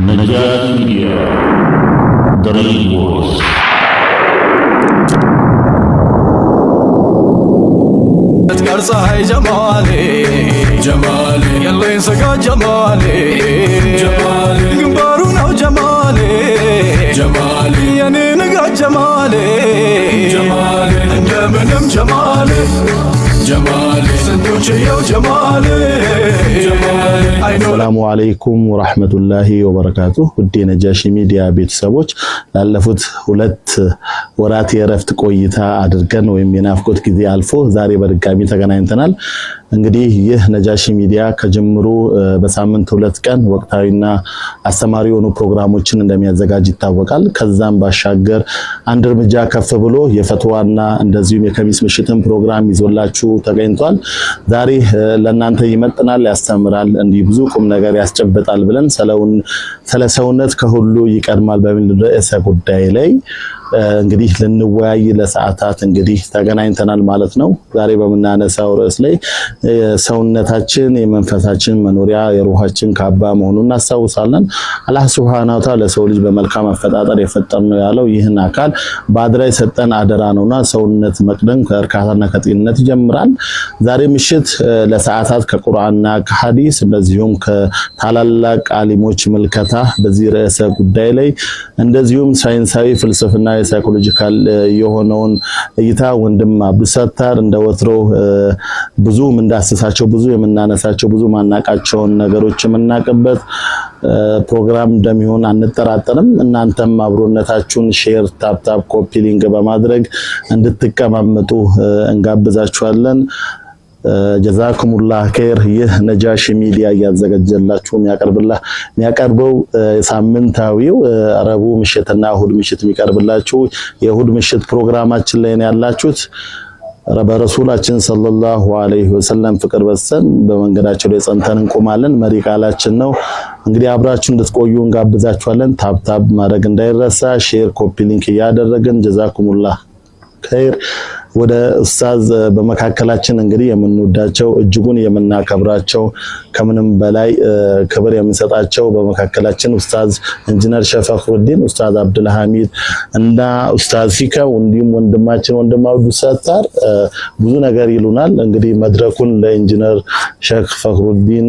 نجاة ميديا دريد وورز صاحي جمالي جمالي يلا ينسقى جمالي جمالي قنبارنا وجمالي جمالي يعني نقى جمالي جمالي انت منم جمالي جمالي سندوشي وجمالي السلام عليكم ورحمة الله وبركاته ودي نجاشي ميديا ቤተሰቦች ላለፉት ሁለት ወራት የረፍት ቆይታ አድርገን ወይም የናፍቆት ጊዜ አልፎ ዛሬ በድጋሚ ተገናኝተናል። እንግዲህ ይህ ነጃሺ ሚዲያ ከጀምሩ በሳምንት ሁለት ቀን ወቅታዊና አስተማሪ የሆኑ ፕሮግራሞችን እንደሚያዘጋጅ ይታወቃል። ከዛም ባሻገር አንድ እርምጃ ከፍ ብሎ የፈትዋና እንደዚሁም የከሚስ ምሽትን ፕሮግራም ይዞላችሁ ተገኝቷል። ዛሬ ለእናንተ ይመጥናል፣ ያስተምራል፣ እንዲህ ብዙ ቁም ነገር ያስጨብጣል ብለን ስለሰውነት ከሁሉ ይቀድማል በሚል ርዕሰ ጉዳይ ላይ እንግዲህ ልንወያይ ለሰዓታት እንግዲህ ተገናኝተናል ማለት ነው። ዛሬ በመናነሳው ርዕስ ላይ ሰውነታችን የመንፈሳችን መኖሪያ የሩሃችን ካባ መሆኑን እናስታውሳለን። አላህ Subhanahu Wa Ta'ala ለሰው ልጅ በመልካም አፈጣጠር የፈጠረው ያለው ይህን አካል በአደራ የሰጠን አደራ ነውና ሰውነት መቅደም ከእርካታና ከጤንነት ይጀምራል። ዛሬ ምሽት ለሰዓታት ከቁርአንና ከሐዲስ እንደዚሁም ከታላላቅ ዓሊሞች ምልከታ በዚህ ርዕሰ ጉዳይ ላይ እንደዚሁም ሳይንሳዊ ፍልስፍና የሳይኮሎጂካል የሆነውን እይታ ወንድም አብዱሰታር እንደወትሮ ብዙ ምንዳስሳቸው ብዙ የምናነሳቸው ብዙ ማናቃቸውን ነገሮች የምናቀበት ፕሮግራም እንደሚሆን አንጠራጠርም። እናንተም አብሮነታችሁን ሼር ታፕ ኮፒ ሊንክ በማድረግ እንድትቀማመጡ እንጋብዛችኋለን። ጀዛኩሙላህ ኸይር። ይህ ነጃሺ ሚዲያ ያዘጋጀላችሁ የሚያቀርበው ሳምንታዊው ረቡዕ ምሽትና እሁድ ምሽት የሚቀርብላችሁ የእሁድ ምሽት ፕሮግራማችን ላይ ነው ያላችሁት። በረሱላችን ሰለላሁ ዐለይሂ ወሰለም ፍቅር በሰን በመንገዳቸው ላይ ጸንተን እንቆማለን መሪ ቃላችን ነው። እንግዲህ አብራችሁ እንድትቆዩ እንጋብዛችኋለን። ታፕ ማድረግ እንዳይረሳ፣ ሼር ኮፒ ሊንክ ያደረግን ጀዛኩሙላህ ኸይር። ወደ ኡስታዝ በመካከላችን እንግዲህ የምንወዳቸው እጅጉን የምናከብራቸው ከምንም በላይ ክብር የምንሰጣቸው በመካከላችን ኡስታዝ ኢንጂነር ሸፈክሩዲን፣ ኡስታዝ አብዱል ሐሚድ እና ኡስታዝ ፊካው እንዲሁም ወንድም አብዱሰታር ብዙ ነገር ይሉናል። እንግዲህ መድረኩን ለኢንጂነር ሸፈክሩዲን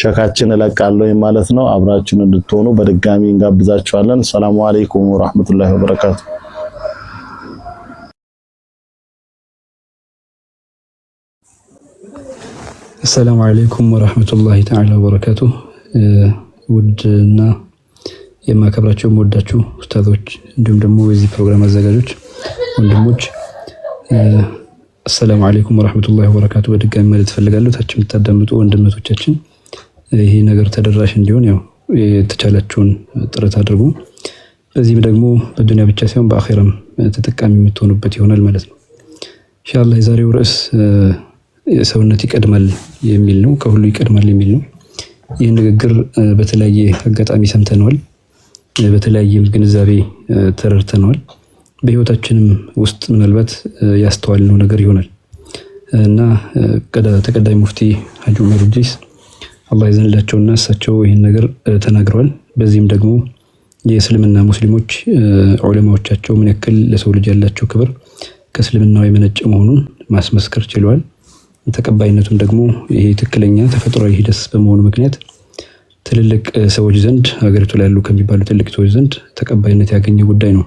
ሸካችን እለቃለሁ ማለት ነው። አብራችሁን እንድትሆኑ በድጋሚ እንጋብዛችኋለን። ሰላም አለይኩም ወራህመቱላሂ ወበረካቱ። السلام عليكم ورحمة الله تعالى وبركاته ውድና የማከብራችሁ ወዳችሁ ኡስታዞች እንዲሁም ደግሞ የዚህ ፕሮግራም አዘጋጆች ወንድሞች السلام عليكم ورحمة الله وبركاته በድጋሚ ማለት ፈልጋለሁ። ታች የምታዳምጡ ወንድሞቻችን ይሄ ነገር ተደራሽ እንዲሆን ያው የተቻላችሁን ጥረት አድርጉ። በዚህም ደግሞ በዱንያ ብቻ ሳይሆን በአኺራም ተጠቃሚ የምትሆኑበት ይሆናል ማለት ነው ኢንሻአላህ። የዛሬው ርዕስ ሰውነት ይቀድማል የሚል ነው፣ ከሁሉ ይቀድማል የሚል ነው። ይህ ንግግር በተለያየ አጋጣሚ ሰምተነዋል፣ በተለያየ ግንዛቤ ተረድተነዋል። በህይወታችንም ውስጥ ምናልባት ያስተዋልነው ነገር ይሆናል እና ተቀዳሚ ሙፍቲ ሐጂ ዑመር ኢድሪስ አላህ ይዘንላቸውና እሳቸው ይህን ነገር ተናግረዋል። በዚህም ደግሞ የእስልምና ሙስሊሞች ዑለማዎቻቸው ምን ያክል ለሰው ልጅ ያላቸው ክብር ከእስልምናው የመነጨ መሆኑን ማስመስከር ችለዋል። ተቀባይነቱም ደግሞ ይሄ ትክክለኛ ተፈጥሯዊ ሂደት በመሆኑ ምክንያት ትልልቅ ሰዎች ዘንድ ሀገሪቱ ላይ ያሉ ከሚባሉ ትልቅ ሰዎች ዘንድ ተቀባይነት ያገኘ ጉዳይ ነው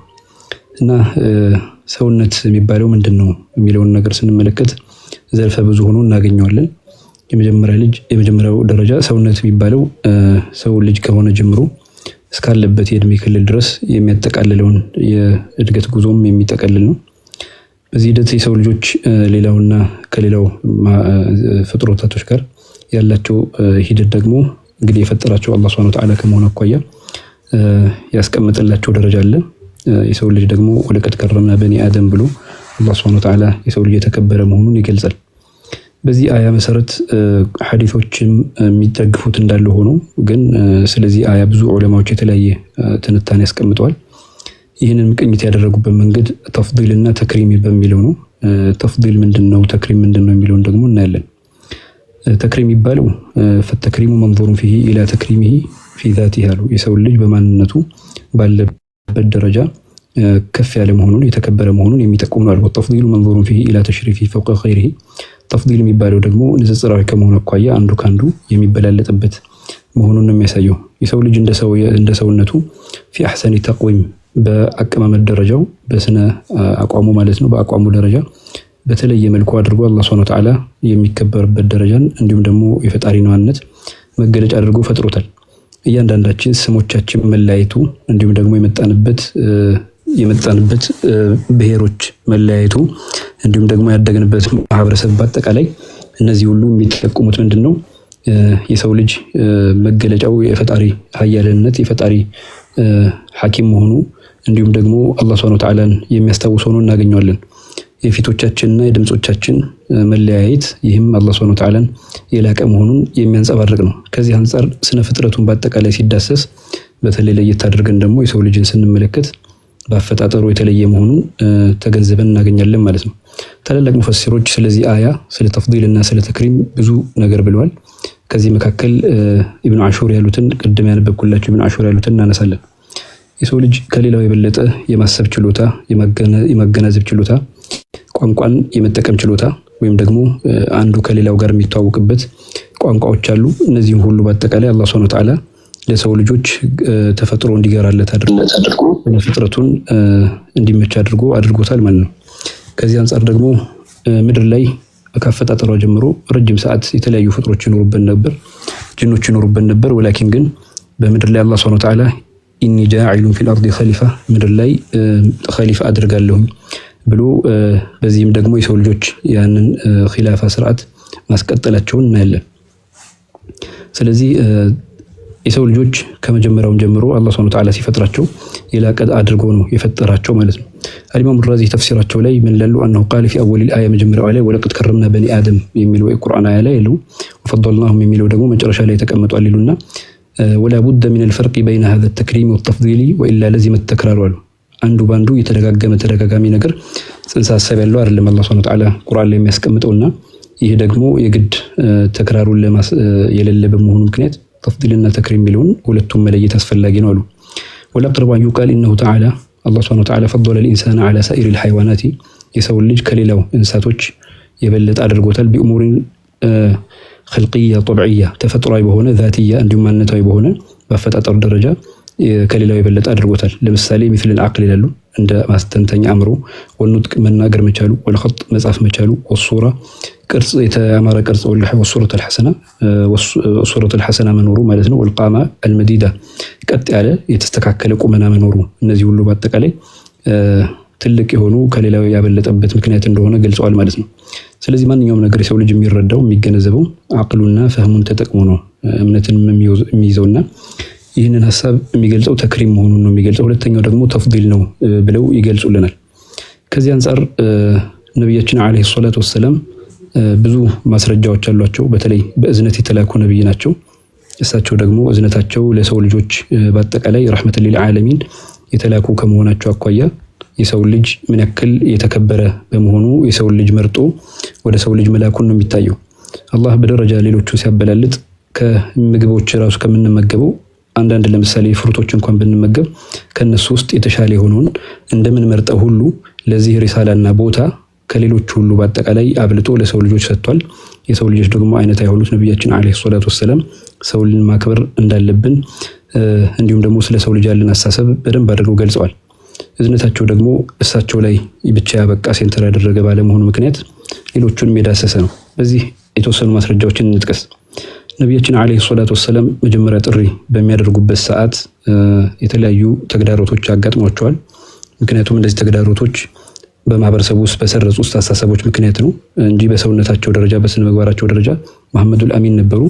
እና ሰውነት የሚባለው ምንድነው የሚለውን ነገር ስንመለከት ዘርፈ ብዙ ሆኖ እናገኘዋለን። የመጀመሪያው ደረጃ ሰውነት የሚባለው ሰው ልጅ ከሆነ ጀምሮ እስካለበት የእድሜ ክልል ድረስ የሚያጠቃልለውን የእድገት ጉዞም የሚጠቀልል ነው። በዚህ ሂደት የሰው ልጆች ሌላውና ከሌላው ፍጥረታቶች ጋር ያላቸው ሂደት ደግሞ እንግዲህ የፈጠራቸው አላህ Subhanahu Wa Ta'ala ከመሆኑ አኳያ ያስቀመጠላቸው ደረጃ አለ። የሰው ልጅ ደግሞ ወለቀድ ከረምና በኒ አደም ብሎ አላህ Subhanahu Wa Ta'ala የሰው ልጅ የተከበረ መሆኑን ይገልጻል። በዚህ አያ መሰረት ሐዲሶችም የሚደግፉት እንዳለ ሆኖ ግን ስለዚህ አያ ብዙ ዑለማዎች የተለያየ ትንታኔ ያስቀምጠዋል። ይህንን ቅኝት ያደረጉበት መንገድ ተፍዲልና ተክሪም በሚለው ነው። ተፍዲል ምንድነው ተክሪም ምንድነው የሚለውን ደግሞ እናያለን። ተክሪም የሚባለው ፈተክሪሙ መንዙሩን ፊሂ ኢላ ተክሪሚሂ ፊ ዛቲሂ አሉ። የሰው ልጅ በማንነቱ ባለበት ደረጃ ከፍ ያለ መሆኑን የተከበረ መሆኑን የሚጠቁም ነው። ወተፍዲሉ መንዙሩን ፊሂ ኢላ ተሽሪፊሂ ፈውቀ ኸይሪሂ ተፍዲል የሚባለው ደግሞ ንጽጽራዊ ከመሆኑ አኳያ አንዱ ካንዱ የሚበላለጥበት መሆኑን ነው የሚያሳየው። የሰው ልጅ እንደ ሰውነቱ ፊ አሕሰኒ ተቅዊም በአቀማመጥ ደረጃው በስነ አቋሙ ማለት ነው በአቋሙ ደረጃ በተለየ መልኩ አድርጎ አላህ ሱብሓነሁ ወተዓላ የሚከበርበት ደረጃን እንዲሁም ደግሞ የፈጣሪነዋነት መገለጫ አድርጎ ፈጥሮታል። እያንዳንዳችን ስሞቻችን መለያየቱ እንዲሁም ደግሞ የመጣንበት ብሔሮች መለያየቱ እንዲሁም ደግሞ ያደግንበት ማህበረሰብ በአጠቃላይ እነዚህ ሁሉ የሚጠቁሙት ምንድነው? የሰው ልጅ መገለጫው የፈጣሪ ኃያልነት የፈጣሪ ሐኪም መሆኑ እንዲሁም ደግሞ አላህ ሱብሓነሁ ወተዓላን የሚያስታውስ ሆኖ እናገኘዋለን። የፊቶቻችንና የድምጾቻችን መለያየት ይህም አላህ ሱብሓነሁ ወተዓላን የላቀ መሆኑን የሚያንጸባርቅ ነው። ከዚህ አንፃር ስነ ፍጥረቱን በአጠቃላይ ሲዳሰስ በተለይ ለየት አድርገን ደግሞ የሰው ልጅን ስንመለከት በአፈጣጠሩ የተለየ መሆኑን ተገንዝበን እናገኛለን ማለት ነው። ታላላቅ ሙፈሲሮች ስለዚህ አያ ስለ ተፍዲልና ስለ ተክሪም ብዙ ነገር ብለዋል። ከዚህ መካከል ኢብኑ አሹር ያሉትን ቅድም ያነበብኩላችሁ ኢብኑ አሹር ያሉትን እናነሳለን። የሰው ልጅ ከሌላው የበለጠ የማሰብ ችሎታ፣ የማገናዘብ ችሎታ፣ ቋንቋን የመጠቀም ችሎታ ወይም ደግሞ አንዱ ከሌላው ጋር የሚተዋወቅበት ቋንቋዎች አሉ። እነዚህም ሁሉ በአጠቃላይ አላህ ሱብሓነሁ ወተዓላ ለሰው ልጆች ተፈጥሮ እንዲገራለት አድርጎ ፍጥረቱን እንዲመች አድርጎታል ማለት ነው። ከዚህ አንፃር ደግሞ ምድር ላይ ከአፈጣጠሯ ጀምሮ ረጅም ሰዓት የተለያዩ ፍጥሮች ይኖሩበት ነበር፣ ጅኖች ይኖሩበት ነበር። ወላኪን ግን በምድር ላይ አላህ ሱብሓነሁ ወተዓላ ኢኒ ጃዒሉን ፊል አርዲ ኸሊፋ ምድር ላይ ኸሊፋ አድርጋለሁኝ ብሎ በዚህም ደግሞ የሰው ልጆች ያንን ኺላፋ ስርዓት ማስቀጠላቸውን እናያለን። ስለዚህ የሰው ልጆች ከመጀመሪያውም ጀምሮ አላህ ሱብሓነሁ ወተዓላ ሲፈጥራቸው የላቀ አድርጎ ነው የፈጠራቸው ማለት ነው። አልኢማሙ ራዚ ተፍሲራቸው ላይ ምን ላሉ አነሁ ቃለ ፊ አወሊል አያ መጀመሪያው ላይ ወለቀድ ከረምና በኒ አደም የሚለው የቁርአን አያ ላይ ያለው ወፈደልናሁም የሚለው ደግሞ መጨረሻ ላይ ተቀምጧል ይሉና ወላ ቡደ ሚን አልፈርቅ በይነ هذا التكريم والتفضيل والا لازم التكرار አሉ። አንዱ ባንዱ ተደጋጋሚ ነገር ጽንሰ ሐሳብ ያለው አይደለም አላህ ሱብሓነሁ ወተዓላ ቁርአን ላይ የሚያስቀምጠውና ይሄ ደግሞ የግድ ተክራሩን የሌለ በመሆኑ ምክንያት ተፍዲልና ተክሪም የሚለውን ሁለቱም መለየት አስፈላጊ ነው አሉ። ወለቅርባ ይቃል ኢነሁ ተዓላ አላህ ሱብሓነሁ ወተዓላ ፈضለ الانسان على سائر الحيوانات የሰው ልጅ ከሌላው እንስሳቶች የበለጠ አድርጎታል። ቢኡሙሪን خلقيه طبيعيه ተፈጥሯዊ በሆነ ذاتيه እንዲሁም ማንነታዊ በሆነ በአፈጣጠር ደረጃ ከሌላው የበለጠ አድርጎታል። ለምሳሌ مثل العقل ይላሉ እንደ ማስተንተኛ አእምሮ፣ ወንጥቅ መናገር መቻሉ፣ ወልخط መጻፍ መቻሉ፣ ወሱራ ቅርጽ የተያማረ ቅርጽ ወሱረቱ الحسنه መኖሩ ማለት ነው። ወልቃማ المديده ቀጥ ያለ የተስተካከለ ቁመና መኖሩ እነዚህ ሁሉ በአጠቃላይ ትልቅ የሆኑ ከሌላው ያበለጠበት ምክንያት እንደሆነ ገልጸዋል ማለት ነው። ስለዚህ ማንኛውም ነገር የሰው ልጅ የሚረዳው የሚገነዘበው አቅሉና ፈህሙን ተጠቅሞ ነው እምነትን የሚይዘውና ይህንን ሐሳብ የሚገልጸው ተክሪም መሆኑን ነው የሚገልጸው። ሁለተኛው ደግሞ ተፍዲል ነው ብለው ይገልጹልናል። ከዚህ አንፃር ነብያችን አለይሂ ሰላቱ ወሰለም ብዙ ማስረጃዎች አሏቸው። በተለይ በእዝነት የተላኩ ነብይ ናቸው። እሳቸው ደግሞ እዝነታቸው ለሰው ልጆች በአጠቃላይ ረህመተል ሊልዓለሚን የተላኩ ከመሆናቸው አኳያ የሰው ልጅ ምን ያክል የተከበረ በመሆኑ የሰው ልጅ መርጦ ወደ ሰው ልጅ መላኩን ነው የሚታየው። አላህ በደረጃ ሌሎቹ ሲያበላልጥ ከምግቦች ራሱ ከምንመገበው አንዳንድ ለምሳሌ ፍሩቶች እንኳን ብንመገብ ከነሱ ውስጥ የተሻለ የሆነውን እንደምን መርጠው ሁሉ ለዚህ ሪሳላና ቦታ ከሌሎች ሁሉ በአጠቃላይ አብልጦ ለሰው ልጆች ሰጥቷል። የሰው ልጆች ደግሞ አይነት አይሆኑት ነብያችን አለይሂ ሰላቱ ወሰለም ሰውን ማክበር እንዳለብን እንዲሁም ደግሞ ስለ ሰው ልጅ ያለን አስተሳሰብ በደንብ አድርገው ገልጸዋል። እዝነታቸው ደግሞ እሳቸው ላይ ብቻ ያበቃ ሴንተር ያደረገ ባለመሆኑ ምክንያት ሌሎቹንም የዳሰሰ ነው። በዚህ የተወሰኑ ማስረጃዎችን እንጥቀስ። ነብያችን አለይሂ ሰላቱ ወሰለም መጀመሪያ ጥሪ በሚያደርጉበት ሰዓት የተለያዩ ተግዳሮቶች ያጋጥሟቸዋል። ምክንያቱም እንደዚህ ተግዳሮቶች በማህበረሰቡ ውስጥ በሰረጹ አስተሳሰቦች ምክንያት ነው እንጂ በሰውነታቸው ደረጃ በስነ ምግባራቸው ደረጃ መሐመዱል አሚን ነበሩ፣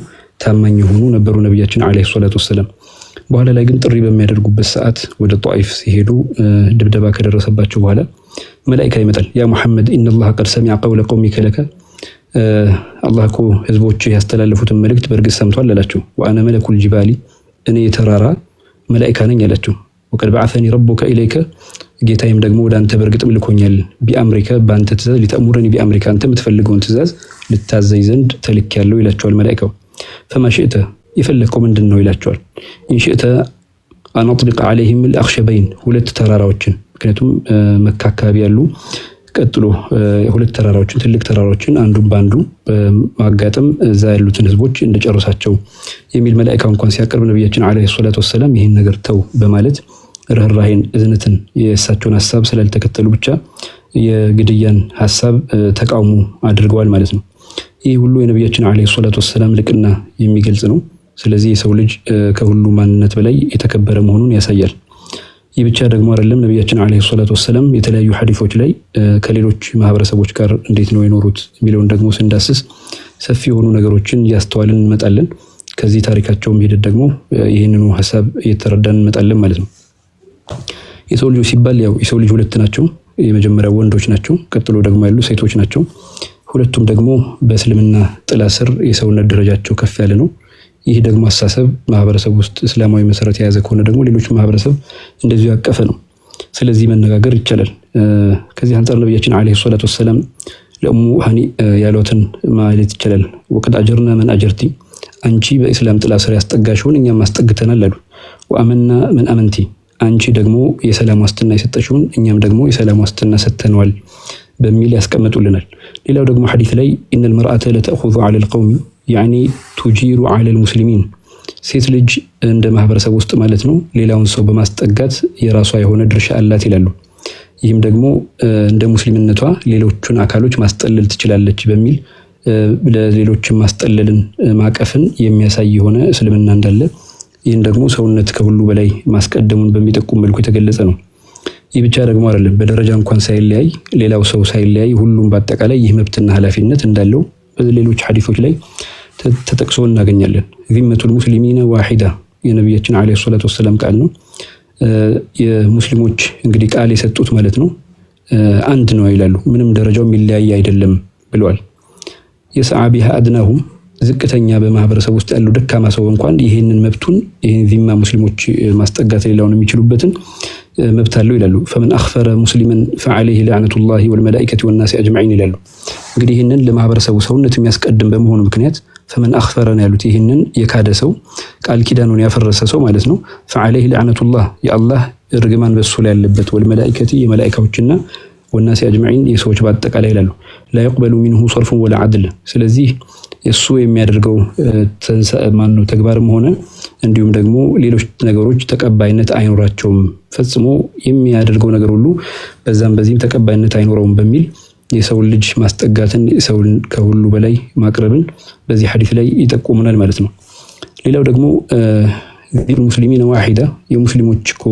ታማኝ የሆኑ ነበሩ ነብያችን አለይሂ ሰላቱ ወሰለም። በኋላ ላይ ግን ጥሪ በሚያደርጉበት ሰዓት ወደ ጧኢፍ ሲሄዱ ድብደባ ከደረሰባቸው በኋላ መላእክት ይመጣል። ያ ሙሐመድ ኢነላህ ቀድ ሰሚዐ ቀውለ ቀውሚከ ለከ አላህ እኮ ህዝቦች ያስተላለፉትን መልእክት በእርግጥ ሰምቷል አላቸው። ወአነ መለኩል ጂባሊ እኔ የተራራ መላእክት ነኝ አላቸው። ወቀድ በዐሰኒ ረቡከ ኢለይከ ጌታዬም ደግሞ ወደ አንተ በእርግጥ ልኮኛል። ቢአምሪከ በአንተ ትእዛዝ ሊተእሙረኒ ቢአምሪከ አንተ የምትፈልገውን ትእዛዝ ልታዘይ ዘንድ ተልኬያለሁ ይላቸዋል መላእክቱ። فما شئت يفلكوا ምንድነው ይላቸዋል። إن شئت أن أطبق عليهم الأخشبين ሁለት ተራራዎችን ምክንያቱም መካ አካባቢ ያሉ ቀጥሎ ሁለት ተራራዎችን ትልቅ ተራራዎችን አንዱን ባንዱ ማጋጠም እዛ ያሉትን ህዝቦች እንደጨረሳቸው የሚል መላእክቱ እንኳን ሲያቀርብ ነብያችን አለይሂ ሰላቱ ወሰለም ይሄን ነገር ተው በማለት ርህራሄን እዝነትን የእሳቸውን ሐሳብ ስላልተከተሉ ብቻ የግድያን ሐሳብ ተቃውሞ አድርገዋል ማለት ነው። ይህ ሁሉ የነብያችን አለይሂ ሰላቱ ወሰለም ልቅና የሚገልጽ ነው። ስለዚህ የሰው ልጅ ከሁሉ ማንነት በላይ የተከበረ መሆኑን ያሳያል። ይህ ብቻ ደግሞ አይደለም። ነብያችን አለይሂ ሰላቱ ወሰለም የተለያዩ ሐዲሶች ላይ ከሌሎች ማህበረሰቦች ጋር እንዴት ነው የኖሩት የሚለውን ደግሞ ስንዳስስ ሰፊ የሆኑ ነገሮችን ያስተዋልን እንመጣለን። ከዚህ ታሪካቸውም ሄደን ደግሞ ይህንኑ ሐሳብ እየተረዳን እንመጣለን ማለት ነው። የሰው ልጅ ሲባል ያው የሰው ልጅ ሁለት ናቸው። የመጀመሪያው ወንዶች ናቸው፣ ቀጥሎ ደግሞ ያሉ ሴቶች ናቸው። ሁለቱም ደግሞ በእስልምና ጥላ ስር የሰውነት ደረጃቸው ከፍ ያለ ነው። ይህ ደግሞ አሳሰብ ማህበረሰብ ውስጥ እስላማዊ መሰረት የያዘ ከሆነ ደግሞ ሌሎች ማህበረሰብ እንደዚሁ ያቀፈ ነው። ስለዚህ መነጋገር ይቻላል። ከዚህ አንፃር ነብያችን አለይሂ ሰላቱ ወሰለም ለኡሙ ሃኒ ያሉትን ማለት ይቻላል። ወቀድ አጀርና መን አጀርቲ አንቺ በእስላም ጥላ ስር ያስጠጋሽውን እኛም ማስጠግተናል አሉ። ወአመና መን አመንቲ አንቺ ደግሞ የሰላም ዋስትና የሰጠሽውን እኛም ደግሞ የሰላም ዋስትና ሰጥተናል በሚል ያስቀምጡልናል። ሌላው ደግሞ ሐዲስ ላይ ኢነል መርአተ ለተأخذ على القوم يعني تجير على المسلمين ሴት ልጅ እንደ ማህበረሰብ ውስጥ ማለት ነው ሌላውን ሰው በማስጠጋት የራሷ የሆነ ድርሻ አላት ይላሉ። ይህም ደግሞ እንደ ሙስሊምነቷ ሌሎቹን አካሎች ማስጠለል ትችላለች በሚል ለሌሎችም ማስጠለልን ማቀፍን የሚያሳይ የሆነ እስልምና እንዳለ ይህን ደግሞ ሰውነት ከሁሉ በላይ ማስቀደሙን በሚጠቁም መልኩ የተገለጸ ነው። ይህ ብቻ ደግሞ አይደለም። በደረጃ እንኳን ሳይለያይ ሌላው ሰው ሳይለያይ ሁሉም በአጠቃላይ ይህ መብትና ኃላፊነት እንዳለው በሌሎች ሐዲሶች ላይ ተጠቅሶ እናገኛለን። ዚመቱል ሙስሊሚና ዋሂዳ የነብያችን አለይሂ ሰላቱ ወሰለም ቃል ነው። የሙስሊሞች እንግዲህ ቃል የሰጡት ማለት ነው አንድ ነው ይላሉ። ምንም ደረጃው የሚለያይ አይደለም ብለዋል። የሰዓቢሃ አድናሁም ዝቅተኛ በማህበረሰብ ውስጥ ያለው ደካማ ሰው እንኳን ይሄንን መብቱን ይሄን ዚማ ሙስሊሞች ማስጠጋት ሌላውን የሚችሉበትን መብት አለው ይላሉ። فمن اخفر مسلما فعليه لعنه الله والملائكه والناس اجمعين ይላሉ። እንግዲህ ይሄንን ለማህበረሰቡ ሰውነት የሚያስቀድም በመሆኑ ምክንያት فمن اخفر ያሉት ይሄንን የካደ ሰው ቃል ኪዳኑን ያፈረሰ ሰው ማለት ነው። فعليه لعنه الله የአላህ እርግማን በሱ ላይ ያለበት والملائكه የመላእክቶችና والناس اجمعين የሰዎች በአጠቃላይ ይላሉ። لا يقبل منه صرف ولا عدل ስለዚህ እሱ የሚያደርገው ማነው ተግባርም ሆነ እንዲሁም ደግሞ ሌሎች ነገሮች ተቀባይነት አይኖራቸውም። ፈጽሞ የሚያደርገው ነገር ሁሉ በዛም በዚህም ተቀባይነት አይኖረውም በሚል የሰው ልጅ ማስጠጋትን ሰውን ከሁሉ በላይ ማቅረብን በዚህ ሐዲስ ላይ ይጠቁሙናል ማለት ነው። ሌላው ደግሞ ሙስሊሚን ዋሂዳ የሙስሊሞች እኮ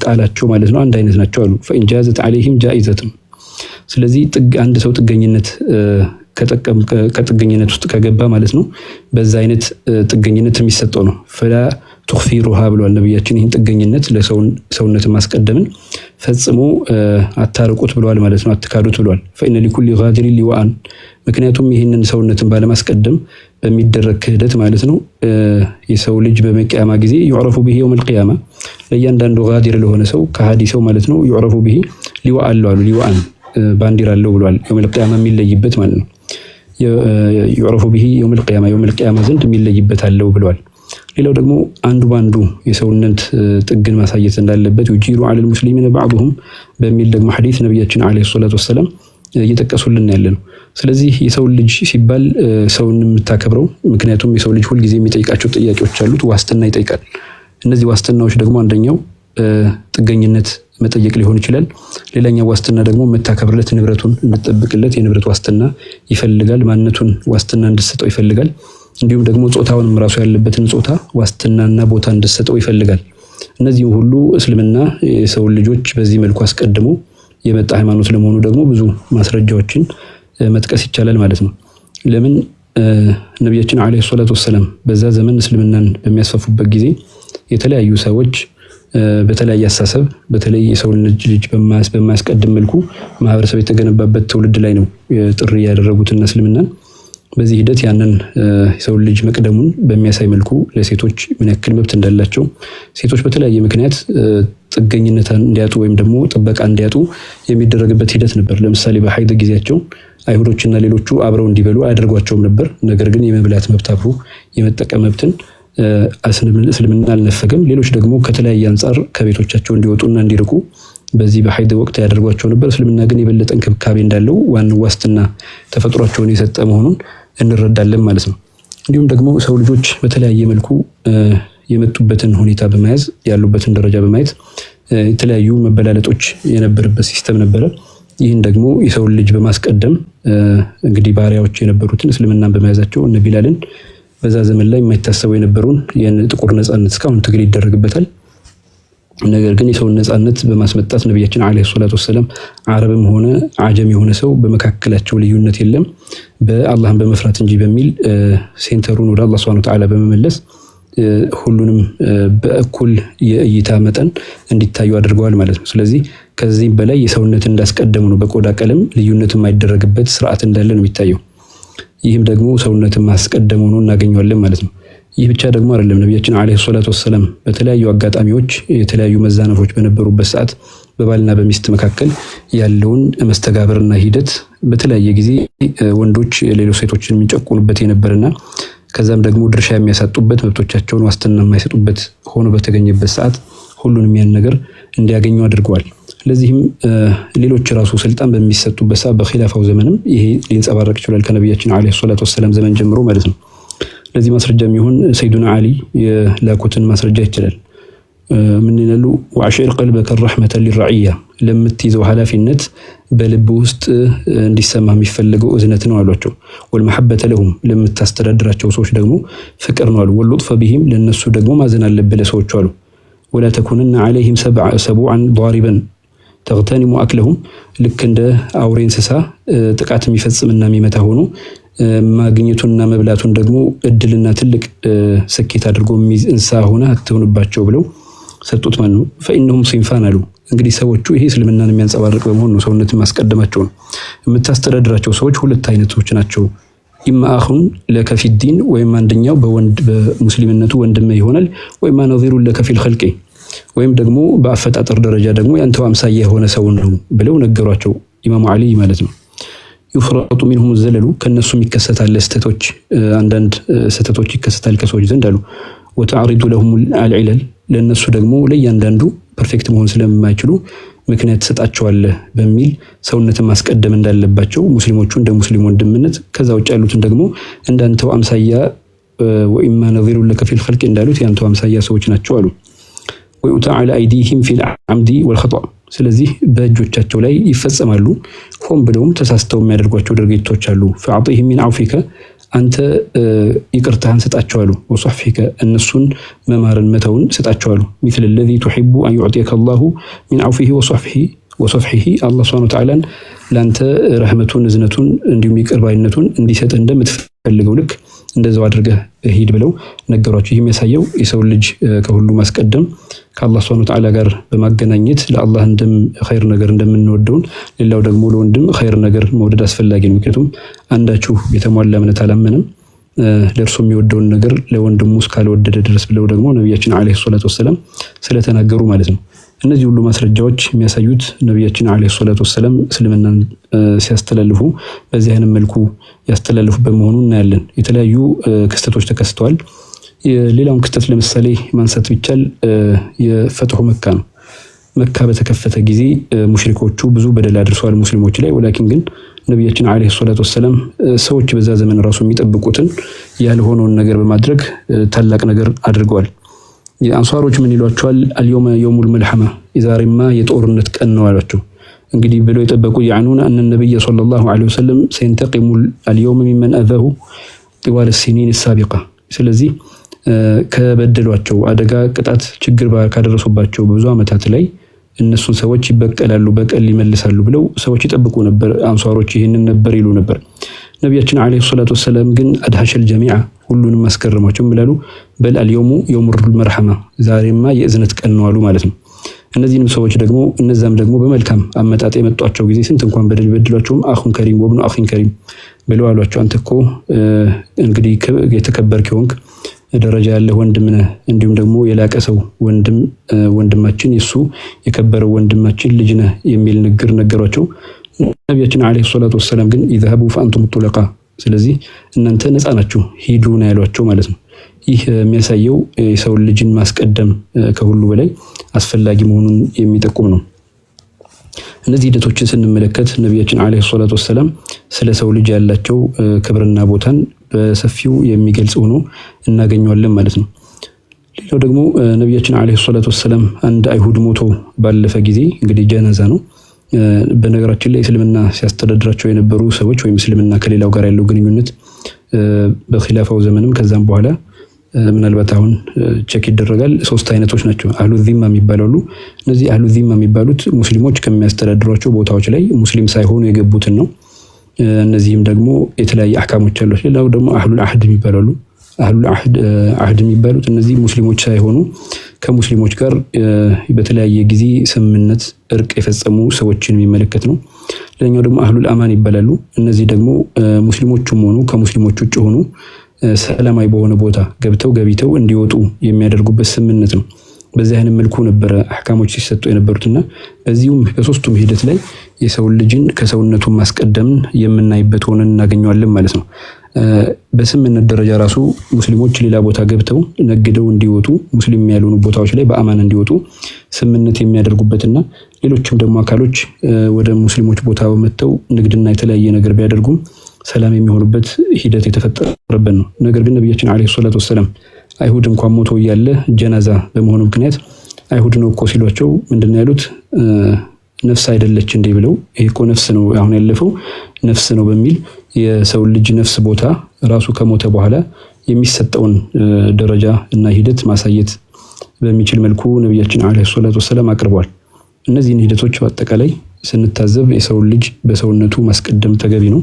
ቃላቸው ማለት ነው አንድ አይነት ናቸው አሉ። فإن جازت عليهم جائزة ስለዚህ አንድ ሰው ጥገኝነት ከጥገኝነት ውስጥ ከገባ ማለት ነው በዛ አይነት ጥገኝነት የሚሰጠው ነው። ፈላ ተኽፊሩሃ ብለዋል ነብያችን። ይህን ጥገኝነት ለሰውነት ማስቀደምን ፈጽሞ አታርቁት ብለዋል ማለት ነው፣ አትካዱት ብለዋል። فإن لكل غادر لواء ምክንያቱም ይህንን ሰውነትን ባለማስቀደም በሚደረግ ክህደት ማለት ነው የሰው ልጅ በመቂያማ ጊዜ يعرف به يوم القيامة ለእያንዳንዱ ጋዲር ለሆነ ሰው ከሃዲ ሰው ማለት ነው يعرف به لواء አሉ ሊዋአን ባንዲራ አለው ብለዋል። يوم القيامة የሚለይበት ማለት ነው። يعرف به يوم القيامة يوم القيامة ዘንድ የሚለይበት አለው ብለዋል። ሌላው ደግሞ አንዱ ባንዱ የሰውነት ጥግን ማሳየት እንዳለበት يجير على المسلمين بعضهم በሚል ደግሞ ሐዲስ ነብያችን አለይሂ ሰላቱ ወሰለም እየጠቀሱልን ያለነው። ስለዚህ የሰው ልጅ ሲባል ሰውን የምታከብረው ምክንያቱም የሰው ልጅ ሁሉ ጊዜ የሚጠይቃቸው ጥያቄዎች አሉት፣ ዋስትና ይጠይቃል። እነዚህ ዋስትናዎች ደግሞ አንደኛው ጥገኝነት መጠየቅ ሊሆን ይችላል። ሌላኛው ዋስትና ደግሞ መታከብርለት ንብረቱን እንድትጠብቅለት የንብረት ዋስትና ይፈልጋል። ማንነቱን ዋስትና እንድትሰጠው ይፈልጋል። እንዲሁም ደግሞ ጾታውንም ራሱ ያለበትን ጾታ ዋስትናና ቦታ እንድትሰጠው ይፈልጋል። እነዚህ ሁሉ እስልምና የሰው ልጆች በዚህ መልኩ አስቀድሞ የመጣ ሃይማኖት ለመሆኑ ደግሞ ብዙ ማስረጃዎችን መጥቀስ ይቻላል ማለት ነው። ለምን ነብያችን አለይሂ ሰላቱ ወሰለም በዛ ዘመን እስልምናን በሚያስፋፉበት ጊዜ የተለያዩ ሰዎች በተለያየ አሳሰብ በተለይ የሰው ልጅ በማያስቀድም መልኩ ማህበረሰብ የተገነባበት ትውልድ ላይ ነው ጥሪ ያደረጉትና እስልምናን በዚህ ሂደት ያንን የሰው ልጅ መቅደሙን በሚያሳይ መልኩ ለሴቶች ምን ያክል መብት እንዳላቸው ሴቶች በተለያየ ምክንያት ጥገኝነት እንዲያጡ ወይም ደግሞ ጥበቃ እንዲያጡ የሚደረግበት ሂደት ነበር። ለምሳሌ በሐይድ ጊዜያቸው አይሁዶችና ሌሎቹ አብረው እንዲበሉ አያደርጓቸውም ነበር። ነገር ግን የመብላት መብት አብሮ የመጠቀም መብትን እስልምና አልነፈገም። ሌሎች ደግሞ ከተለያየ አንጻር ከቤቶቻቸው እንዲወጡና እንዲርቁ በዚህ በሐይድ ወቅት ያደርጓቸው ነበር። እስልምና ግን የበለጠ እንክብካቤ እንዳለው ዋናው ዋስትና ተፈጥሯቸውን የሰጠ መሆኑን እንረዳለን ማለት ነው። እንዲሁም ደግሞ ሰው ልጆች በተለያየ መልኩ የመጡበትን ሁኔታ በመያዝ ያሉበትን ደረጃ በማየት የተለያዩ መበላለጦች የነበረበት ሲስተም ነበረ። ይህን ደግሞ የሰው ልጅ በማስቀደም እንግዲህ ባሪያዎች የነበሩትን እስልምናን በመያዛቸው እነ ቢላልን በዛ ዘመን ላይ የማይታሰበው የነበረውን የጥቁር ነፃነት እስካሁን ትግል ይደረግበታል። ነገር ግን የሰውን ነፃነት በማስመጣት ነቢያችን አለይሂ ሰላቱ ወሰለም አረብም ሆነ አጀም የሆነ ሰው በመካከላቸው ልዩነት የለም በአላህን በመፍራት እንጂ በሚል ሴንተሩን ወደ አላህ ሱብሓነሁ ወተዓላ በመመለስ ሁሉንም በእኩል የእይታ መጠን እንዲታዩ አድርገዋል ማለት ነው። ስለዚህ ከዚህም በላይ የሰውነት እንዳስቀደሙ ነው። በቆዳ ቀለም ልዩነት የማይደረግበት ስርዓት እንዳለ ነው የሚታየው። ይህም ደግሞ ሰውነትን ማስቀደም ሆኖ እናገኘዋለን ማለት ነው። ይህ ብቻ ደግሞ አይደለም። ነቢያችን አለይሂ ሰላቱ ወሰለም በተለያዩ አጋጣሚዎች የተለያዩ መዛነፎች በነበሩበት ሰዓት በባልና በሚስት መካከል ያለውን መስተጋብርና ሂደት በተለያየ ጊዜ ወንዶች ሌሎች ሴቶችን የሚጨቁኑበት የነበረና ከዛም ደግሞ ድርሻ የሚያሳጡበት መብቶቻቸውን ዋስትና የማይሰጡበት ሆኖ በተገኘበት ሰዓት ሁሉንም ያን ነገር እንዲያገኙ አድርገዋል። ለዚህም ሌሎች ራሱ ስልጣን በሚሰጡበት ሰዓት በኺላፋው ዘመንም ይሄ ሊንጸባረቅ ይችላል ከነቢያችን አለይሂ ሰላቱ ወሰለም ዘመን ጀምሮ ማለት ነው። ለዚህ ማስረጃ የሚሆን ሰይዱና አሊ የላኩትን ማስረጃ ይችላል። ምን ይላሉ? ወአሽር ቀልበከ ረሕመተ ሊረዕያ ለምትይዘው ኃላፊነት በልብ ውስጥ እንዲሰማ የሚፈልገው እዝነት ነው አሏቸው። ወልመሐበተ ለሁም ለምታስተዳድራቸው ሰዎች ደግሞ ፍቅር ነው አሉ። ወልሉጥፈ ቢሂም ለነሱ ደግሞ ማዘን አለብህ ለሰዎቹ አሉ። ወላ ተኩንና ዐለይሂም ሰቡዐን ዷሪበን ተግተኒሙ አክለሁም ልክ እንደ አውሬ እንስሳ ጥቃት የሚፈጽምና የሚመታ ሆኖ ማግኘቱንና መብላቱን ደግሞ እድልና ትልቅ ስኬት አድርጎ የሚይዝ እንስሳ ሆነ አትሆንባቸው ብለው ሰጡት ማለት ነው። ፈኢነሁም ሲንፋን አሉ። እንግዲህ ሰዎቹ ይሄ እስልምናን የሚያንጸባርቅ በመሆኑ ነው ሰውነትን ማስቀደማቸው ነው። የምታስተዳድራቸው ሰዎች ሁለት አይነቶች ናቸው። ኢማ አኹን ለከ ፊዲን ወይም አንደኛው በሙስሊምነቱ ወንድም ይሆናል፣ ወይም ነዚሩ ለከ ፊል ኸልቂ ወይም ደግሞ በአፈጣጠር ደረጃ ደግሞ ያንተው አምሳያ የሆነ ሰው ነው ብለው ነገሯቸው። ኢማሙ አሊ ማለት ነው። ይፍረጡ ሚንሁም ዘለሉ ከነሱም ይከሰታል ስህተቶች፣ አንዳንድ ስህተቶች ይከሰታል ከሰዎች ዘንድ አሉ። ወተዕሪዱ ለሁም አልዒለል ለነሱ ደግሞ ለእያንዳንዱ ፐርፌክት መሆን ስለማይችሉ ምክንያት ትሰጣቸዋለህ በሚል ሰውነትን ማስቀደም እንዳለባቸው ሙስሊሞቹ እንደ ሙስሊም ወንድምነት፣ ከዛ ውጭ ያሉትን ደግሞ እንዳንተው አምሳያ ወኢማ ነዚሩ ለከ ፊል ኸልቂ እንዳሉት ያንተው አምሳያ ሰዎች ናቸው አሉ። ወዩታ ዐላ አይዲሂም ፊል ዐምዲ ወልኸጠእ ስለዚህ በእጆቻቸው ላይ ይፈጸማሉ ሆን ብለውም ተሳስተው የሚያደርጓቸው ድርጊቶች አሉ። ፈአዕጢሂም ሚን ዐፍዊከ አንተ ይቅርታህን ስጣቸዋሉ። ወሶሕፊከ እነሱን መማርን መተውን ስጣቸዋሉ። ሚስለ ለዚ ቱሒቡ አን ዩዕጢየከ አላሁ ሚን ዐፍዊሂ ወሶፍሒሂ አላህ ሱብሓነሁ ወተዓላን ለአንተ ረሕመቱን እዝነቱን እንዲሁም ይቅር ባይነቱን እንዲሰጥህ እንደምትፈልገው ልክ እንደዛው አድርገህ ሂድ ብለው ነገሯቸው። ይህ የሚያሳየው የሰው ልጅ ከሁሉ ማስቀደም ከአላህ ሱብሓነሁ ወተዓላ ጋር በማገናኘት ለአላህ ኸይር ነገር እንደምንወደውን ሌላው ደግሞ ለወንድም ኸይር ነገር መውደድ አስፈላጊ ነው። ምክንያቱም አንዳችሁ የተሟላ እምነት አላመነም ለእርሱ የሚወደውን ነገር ለወንድሙ እስካልወደደ ድረስ ብለው ደግሞ ነቢያችን አለይሂ ሰላቱ ወሰላም ስለተናገሩ ማለት ነው። እነዚህ ሁሉ ማስረጃዎች የሚያሳዩት ነቢያችን አለይሂ ሰላቱ ወሰላም እስልምናን ሲያስተላልፉ በዚህ አይነት መልኩ ያስተላልፉበት መሆኑን እናያለን። የተለያዩ ክስተቶች ተከስተዋል። ሌላውን ክስተት ለምሳሌ ማንሳት ቢቻል የፈትሑ መካ ነው። መካ በተከፈተ ጊዜ ሙሽሪኮቹ ብዙ በደል አድርሰዋል ሙስሊሞች ላይ። ወላኪን ግን ነቢያችን አለይሂ ሰላቱ ወሰላም ሰዎች በዛ ዘመን ራሱ የሚጠብቁትን ያልሆነውን ነገር በማድረግ ታላቅ ነገር አድርገዋል። የአንሷሮች ምን ይሏቸዋል? አልየውመ የውሙል መልሐማ የዛሬማ የጦርነት ቀን ነው አሏቸው። እንግዲህ ብለው የጠበቁ ያኑና እነ ነብይ ሰለላሁ ዐለይሂ ወሰለም ሰይንተቂሙ አልየውመ ሚመን አዛሁ ጢዋለ ሲኒን ሳቢቃ ስለዚህ ከበደሏቸው አደጋ፣ ቅጣት፣ ችግር ካደረሱባቸው ብዙ ዓመታት ላይ እነሱን ሰዎች ይበቀላሉ፣ በቀል ይመልሳሉ ብለው ሰዎች ይጠብቁ ነበር። አንሷሮች ይህንን ነበር ይሉ ነበር። ነቢያችን አለይሂ ሰላቱ ወሰላም ግን አድሃሸል ጀሚዓ ሁሉንም አስገረማቸው ይላሉ። በል አልየውሙ የውሙል መርሐማ ዛሬማ የእዝነት ቀን ነው አሉ ማለት ነው። እነዚህንም ሰዎች ደግሞ እነዛም ደግሞ በመልካም አመጣጥ የመጧቸው ጊዜ ስንት እንኳን በደል በድሏቸውም አኹን ከሪም ወብኑ አኺን ከሪም ብለው አሏቸው። አንተ እኮ እንግዲህ የተከበርክ ሆንክ ደረጃ ያለህ ወንድም ነህ፣ እንዲሁም ደግሞ የላቀ ሰው ወንድማችን የሱ የከበረው ወንድማችን ልጅ ነህ የሚል ንግግር ነገሯቸው። ነብያችን አለይሂ ሰላቱ ወሰለም ግን ይذهቡ فانتم الطلقاء ስለዚህ እናንተ ነፃ ናችሁ ሂዱ ነው ያሏቸው ማለት ነው። ይህ የሚያሳየው የሰው ልጅን ማስቀደም ከሁሉ በላይ አስፈላጊ መሆኑን የሚጠቁም ነው። እነዚህ ሂደቶችን ስንመለከት ነብያችን አለይሂ ሰላቱ ወሰለም ስለ ሰው ልጅ ያላቸው ክብርና ቦታን በሰፊው የሚገልጽ ሆኖ እናገኘዋለን ማለት ነው። ሌላው ደግሞ ነብያችን አለይሂ ሰላቱ ወሰለም አንድ አይሁድ ሞቶ ባለፈ ጊዜ እንግዲህ ጀናዛ ነው። በነገራችን ላይ እስልምና ሲያስተዳድራቸው የነበሩ ሰዎች ወይም እስልምና ከሌላው ጋር ያለው ግንኙነት በኺላፋው ዘመንም ከዛም በኋላ ምናልባት አሁን ቼክ ይደረጋል 3 አይነቶች ናቸው። አህሉ ዚማ የሚባሉ እነዚህ አህሉ ዚማ የሚባሉት ሙስሊሞች ከሚያስተዳድሯቸው ቦታዎች ላይ ሙስሊም ሳይሆኑ የገቡትን ነው። እነዚህም ደግሞ የተለያየ አህካሞች አሏቸው። ሌላው ደግሞ አህሉል አህድ የሚባሉ አህሉል አህድ የሚባሉት እነዚህ ሙስሊሞች ሳይሆኑ ከሙስሊሞች ጋር በተለያየ ጊዜ ስምምነት እርቅ የፈጸሙ ሰዎችን የሚመለከት ነው። ሌላኛው ደግሞ አህሉል አማን ይባላሉ። እነዚህ ደግሞ ሙስሊሞችም ሆኑ ከሙስሊሞች ውጭ ሆኑ ሰላማዊ በሆነ ቦታ ገቢተው እንዲወጡ የሚያደርጉበት ስምምነት ነው። በዚህ አይነት መልኩ ነበር አህካሞች ሲሰጡ የነበሩትና በዚሁም በሶስቱም ሂደት ላይ የሰው ልጅን ከሰውነቱ ማስቀደምን የምናይበት ሆነን እናገኘዋለን ማለት ነው። በስምምነት ደረጃ ራሱ ሙስሊሞች ሌላ ቦታ ገብተው ነግደው እንዲወጡ ሙስሊም ያልሆኑ ቦታዎች ላይ በአማን እንዲወጡ ስምምነት የሚያደርጉበትና ሌሎችም ደግሞ አካሎች ወደ ሙስሊሞች ቦታ መጥተው ንግድና የተለያየ ነገር ቢያደርጉም ሰላም የሚሆኑበት ሂደት የተፈጠረበት ነው። ነገር ግን ነብያችን አለይሂ ሰላቱ ወሰለም አይሁድ እንኳን ሞቶ ያለ ጀናዛ በመሆኑ ምክንያት አይሁድ ነው እኮ ሲሏቸው ምንድነው ያሉት? ነፍስ አይደለች እንዴ ብለው ይሄ እኮ ነፍስ ነው አሁን ያለፈው ነፍስ ነው በሚል የሰው ልጅ ነፍስ ቦታ ራሱ ከሞተ በኋላ የሚሰጠውን ደረጃ እና ሂደት ማሳየት በሚችል መልኩ ነብያችን አለይሂ ሰላቱ ወሰለም አቅርበዋል። እነዚህን ሂደቶች በአጠቃላይ ስንታዘብ የሰው ልጅ በሰውነቱ ማስቀደም ተገቢ ነው።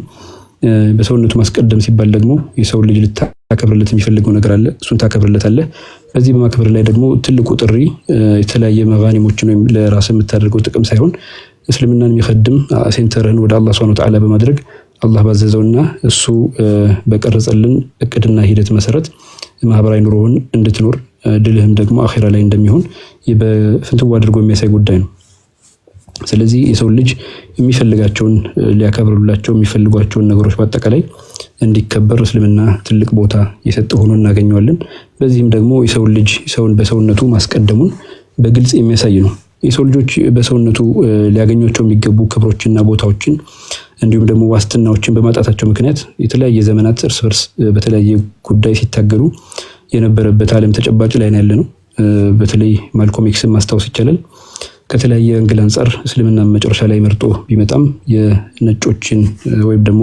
በሰውነቱ ማስቀደም ሲባል ደግሞ የሰው ልጅ ልታከብርለት የሚፈልገው ነገር አለ፣ እሱን ታከብርለታለህ። በዚህ በማክበር ላይ ደግሞ ትልቁ ጥሪ የተለያየ መጋኒሞችን ወይም ለራስ የምታደርገው ጥቅም ሳይሆን እስልምናን የሚخدም ሴንተርህን ወደ አላህ Subhanahu Wa Ta'ala በማድረግ አላህ ባዘዘውና እሱ በቀረጸልን እቅድና ሂደት መሰረት ማህበራዊ ኑሮውን እንድትኖር ድልህም ደግሞ አኺራ ላይ እንደሚሆን በፍንትው አድርጎ የሚያሳይ ጉዳይ ነው። ስለዚህ የሰው ልጅ የሚፈልጋቸውን ሊያከብሩላቸው የሚፈልጓቸውን ነገሮች በአጠቃላይ እንዲከበር እስልምና ትልቅ ቦታ የሰጠ ሆኖ እናገኘዋለን። በዚህም ደግሞ የሰው ልጅ ሰውን በሰውነቱ ማስቀደሙን በግልጽ የሚያሳይ ነው። የሰው ልጆች በሰውነቱ ሊያገኟቸው የሚገቡ ክብሮችና ቦታዎችን እንዲሁም ደግሞ ዋስትናዎችን በማጣታቸው ምክንያት የተለያየ ዘመናት እርስ በርስ በተለያየ ጉዳይ ሲታገሉ የነበረበት ዓለም ተጨባጭ ላይ ነው ያለነው። በተለይ ማልኮም ኤክስን ማስታወስ ይቻላል። ከተለያየ አንግል አንፃር እስልምና መጨረሻ ላይ መርጦ ቢመጣም የነጮችን ወይም ደግሞ